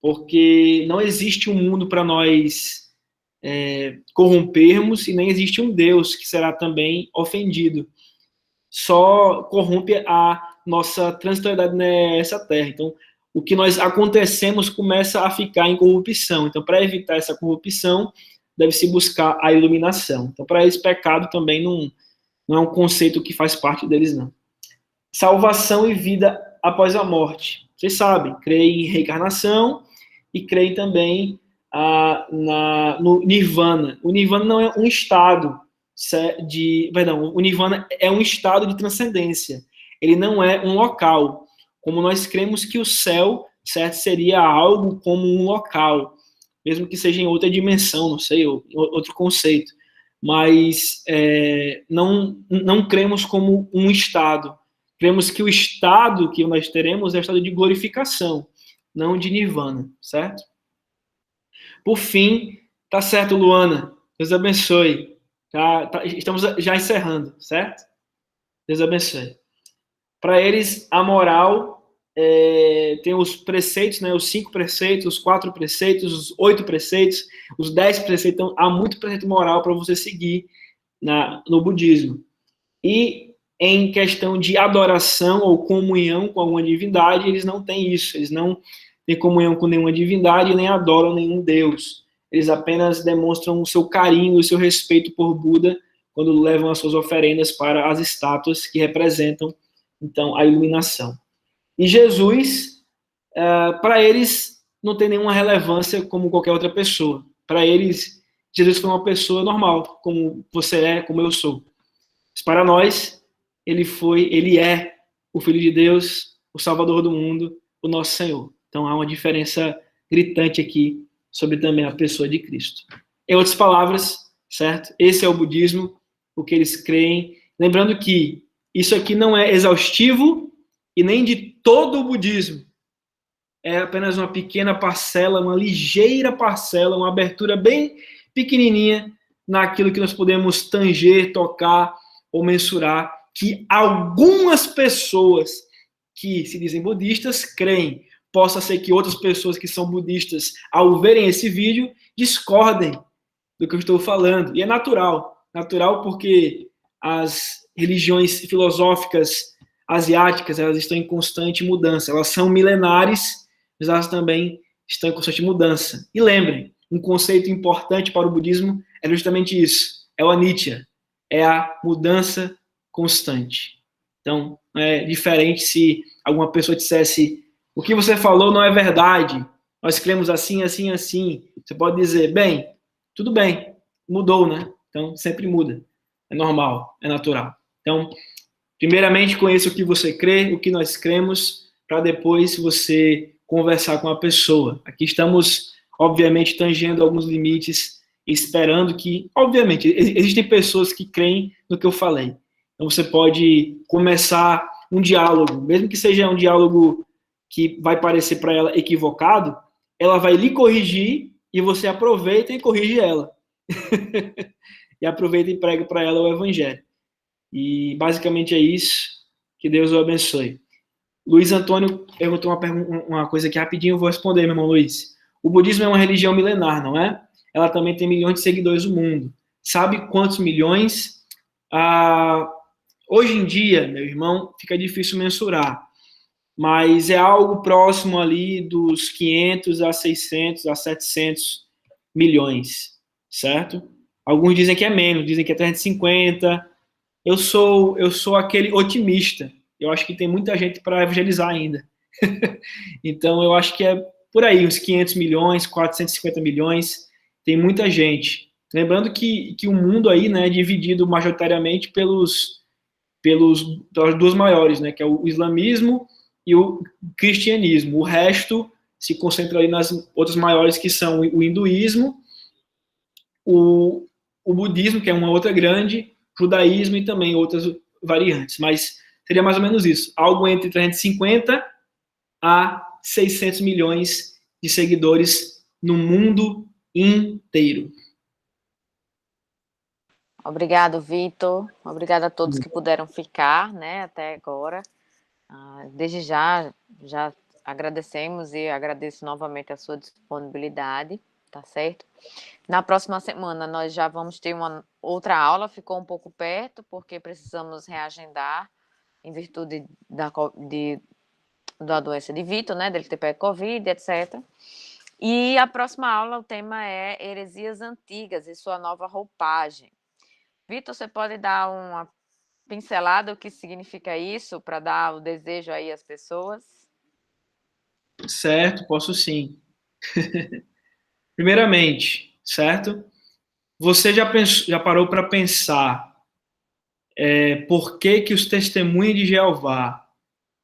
[SPEAKER 1] Porque não existe um mundo para nós corrompermos e nem existe um Deus que será também ofendido. Só corrompe a nossa transitoriedade nessa terra. Então, o que nós acontecemos começa a ficar em corrupção. Então, para evitar essa corrupção, deve-se buscar a iluminação. Então, para eles, pecado também não é um conceito que faz parte deles, não. Salvação e vida após a morte. Vocês sabem, creem em reencarnação e creem também no Nirvana. O Nirvana não é um estado o Nirvana é um estado de transcendência. Ele não é um local. Como nós cremos que o céu, certo, seria algo como um local, mesmo que seja em outra dimensão, não sei, outro conceito. Mas não cremos como um estado. Cremos que o estado que nós teremos é o estado de glorificação, não de nirvana, certo? Por fim, tá certo, Luana. Deus abençoe. Estamos já encerrando, certo? Deus abençoe. Para eles, a moral tem os preceitos, né? Os 5 preceitos, os 4 preceitos, os 8 preceitos, os 10 preceitos. Então, há muito preceito moral para você seguir no budismo. E em questão de adoração ou comunhão com alguma divindade, eles não têm isso. Eles não têm comunhão com nenhuma divindade, nem adoram nenhum Deus. Eles apenas demonstram o seu carinho, o seu respeito por Buda, quando levam as suas oferendas para as estátuas que representam, então, a iluminação. E Jesus, para eles, não tem nenhuma relevância como qualquer outra pessoa. Para eles, Jesus foi uma pessoa normal, como você é, como eu sou. Mas para nós, ele é o Filho de Deus, o Salvador do mundo, o nosso Senhor. Então há uma diferença gritante aqui sobre também a pessoa de Cristo. Em outras palavras, certo? Esse é o budismo, o que eles creem. Lembrando que isso aqui não é exaustivo e nem de todo o budismo. É apenas uma pequena parcela, uma ligeira parcela, uma abertura bem pequenininha naquilo que nós podemos tanger, tocar ou mensurar, que algumas pessoas que se dizem budistas creem. Possa ser que outras pessoas que são budistas, ao verem esse vídeo, discordem do que eu estou falando. E é natural. Natural porque as religiões filosóficas asiáticas, elas estão em constante mudança. Elas são milenares, mas elas também estão em constante mudança. E lembrem, um conceito importante para o budismo é justamente isso. É o anicca. É a mudança constante. Então, é diferente se alguma pessoa dissesse: o que você falou não é verdade, nós cremos assim, assim, assim. Você pode dizer: bem, tudo bem, mudou, né? Então, sempre muda. É normal, é natural. Então, primeiramente, conheça o que você crê, o que nós cremos, para depois você conversar com a pessoa. Aqui estamos, obviamente, tangendo alguns limites, esperando que, obviamente, existem pessoas que creem no que eu falei. Então, você pode começar um diálogo, mesmo que seja um diálogo que vai parecer para ela equivocado, ela vai lhe corrigir e você aproveita e corrige ela. E aproveita e prega para ela o evangelho. E basicamente é isso. Que Deus o abençoe. Luiz Antônio perguntou uma coisa aqui rapidinho, eu vou responder, meu irmão Luiz. O budismo é uma religião milenar, não é? Ela também tem milhões de seguidores no mundo. Sabe quantos milhões? Hoje em dia, meu irmão, fica difícil mensurar. Mas é algo próximo ali dos 500 a 600 a 700 milhões, certo? Alguns dizem que é menos, dizem que é 350. Eu sou aquele otimista. Eu acho que tem muita gente para evangelizar ainda. Então, eu acho que é por aí, uns 500 milhões, 450 milhões. Tem muita gente. Lembrando que o mundo aí, né, é dividido majoritariamente pelas duas maiores, né, que é o islamismo e o cristianismo. O resto se concentra ali nas outras maiores, que são o hinduísmo, o budismo, que é uma outra grande, judaísmo e também outras variantes. Mas seria mais ou menos isso. Algo entre 350 a 600 milhões de seguidores no mundo inteiro.
[SPEAKER 2] Obrigado, Vitor. Obrigada a todos que puderam ficar, né, até agora. Desde já agradecemos e agradeço novamente a sua disponibilidade, tá certo? Na próxima semana nós já vamos ter uma outra aula, ficou um pouco perto, porque precisamos reagendar em virtude da doença de Vitor, né, dele ter pego Covid, etc. E a próxima aula, o tema é heresias antigas e sua nova roupagem. Vitor, você pode dar uma pincelada o que significa isso, para dar o desejo aí às pessoas?
[SPEAKER 1] Certo, posso sim. Primeiramente, certo? Você já parou para pensar por que os testemunhos de Jeová,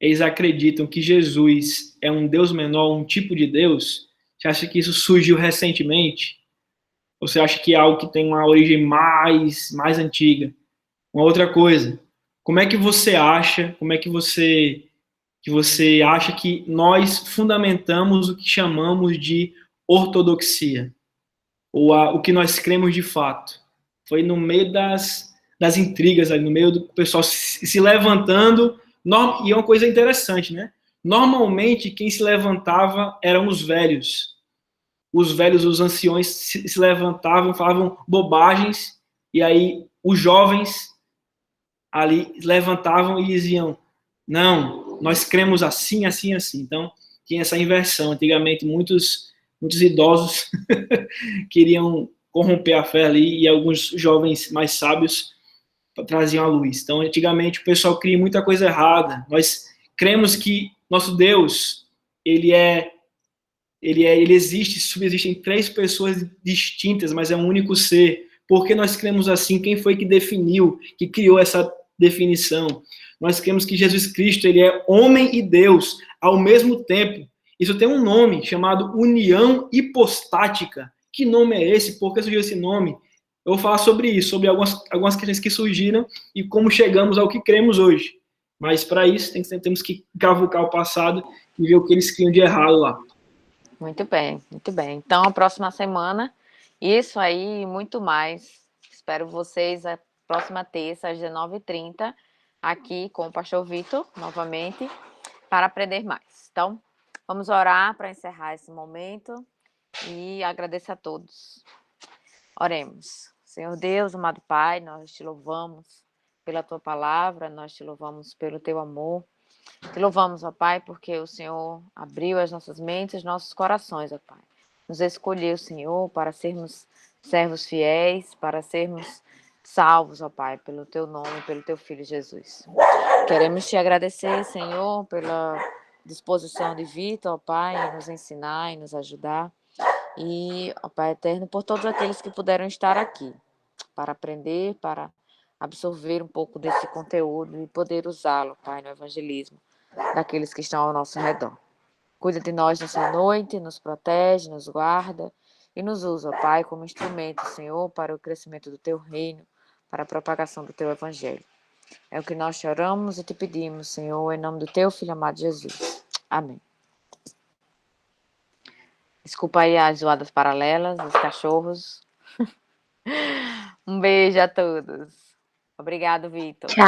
[SPEAKER 1] eles acreditam que Jesus é um Deus menor, um tipo de Deus? Você acha que isso surgiu recentemente? Ou você acha que é algo que tem uma origem mais antiga? Uma outra coisa, como é que você acha que nós fundamentamos o que chamamos de ortodoxia? Ou o que nós cremos de fato? Foi no meio das intrigas, ali, no meio do pessoal se levantando, e é uma coisa interessante, né? Normalmente, quem se levantava eram os velhos. Os velhos, os anciões, se levantavam, falavam bobagens, e aí os jovens ali levantavam e diziam: não, nós cremos assim, assim, assim. Então, tinha essa inversão. Antigamente, muitos idosos queriam corromper a fé ali, e alguns jovens mais sábios traziam a luz. Então, antigamente, o pessoal cria muita coisa errada. Nós cremos que nosso Deus, ele existe, subsiste em três pessoas distintas, mas é um único ser. Por que nós cremos assim? Quem foi que definiu, que criou essa definição? Nós cremos que Jesus Cristo, ele é homem e Deus ao mesmo tempo. Isso tem um nome chamado união hipostática. Que nome é esse? Por que surgiu esse nome? Eu vou falar sobre isso, sobre algumas questões que surgiram e como chegamos ao que cremos hoje. Mas para isso temos que cavucar o passado e ver o que eles criam de errado lá.
[SPEAKER 2] Muito bem, muito bem. Então, a próxima semana, isso aí e muito mais. Espero vocês a próxima terça, às 19h30, aqui com o pastor Vitor, novamente, para aprender mais. Então, vamos orar para encerrar esse momento e agradeço a todos. Oremos. Senhor Deus, amado Pai, nós te louvamos pela tua palavra, nós te louvamos pelo teu amor. Te louvamos, ó Pai, porque o Senhor abriu as nossas mentes, os nossos corações, ó Pai. Nos escolheu, Senhor, para sermos servos fiéis, para sermos salvos, ó Pai, pelo teu nome, pelo teu Filho Jesus. Queremos te agradecer, Senhor, pela disposição de Vitor, ó Pai, em nos ensinar e nos ajudar. E, ó Pai eterno, por todos aqueles que puderam estar aqui, para aprender, para absorver um pouco desse conteúdo e poder usá-lo, Pai, no evangelismo daqueles que estão ao nosso redor. Cuida de nós nessa noite, nos protege, nos guarda e nos usa, Pai, como instrumento, Senhor, para o crescimento do teu reino, para a propagação do teu evangelho. É o que nós te oramos e te pedimos, Senhor, em nome do teu Filho amado Jesus. Amém. Desculpa aí as zoadas paralelas, os cachorros. Um beijo a todos. Obrigado, Vitor.
[SPEAKER 3] Tchau.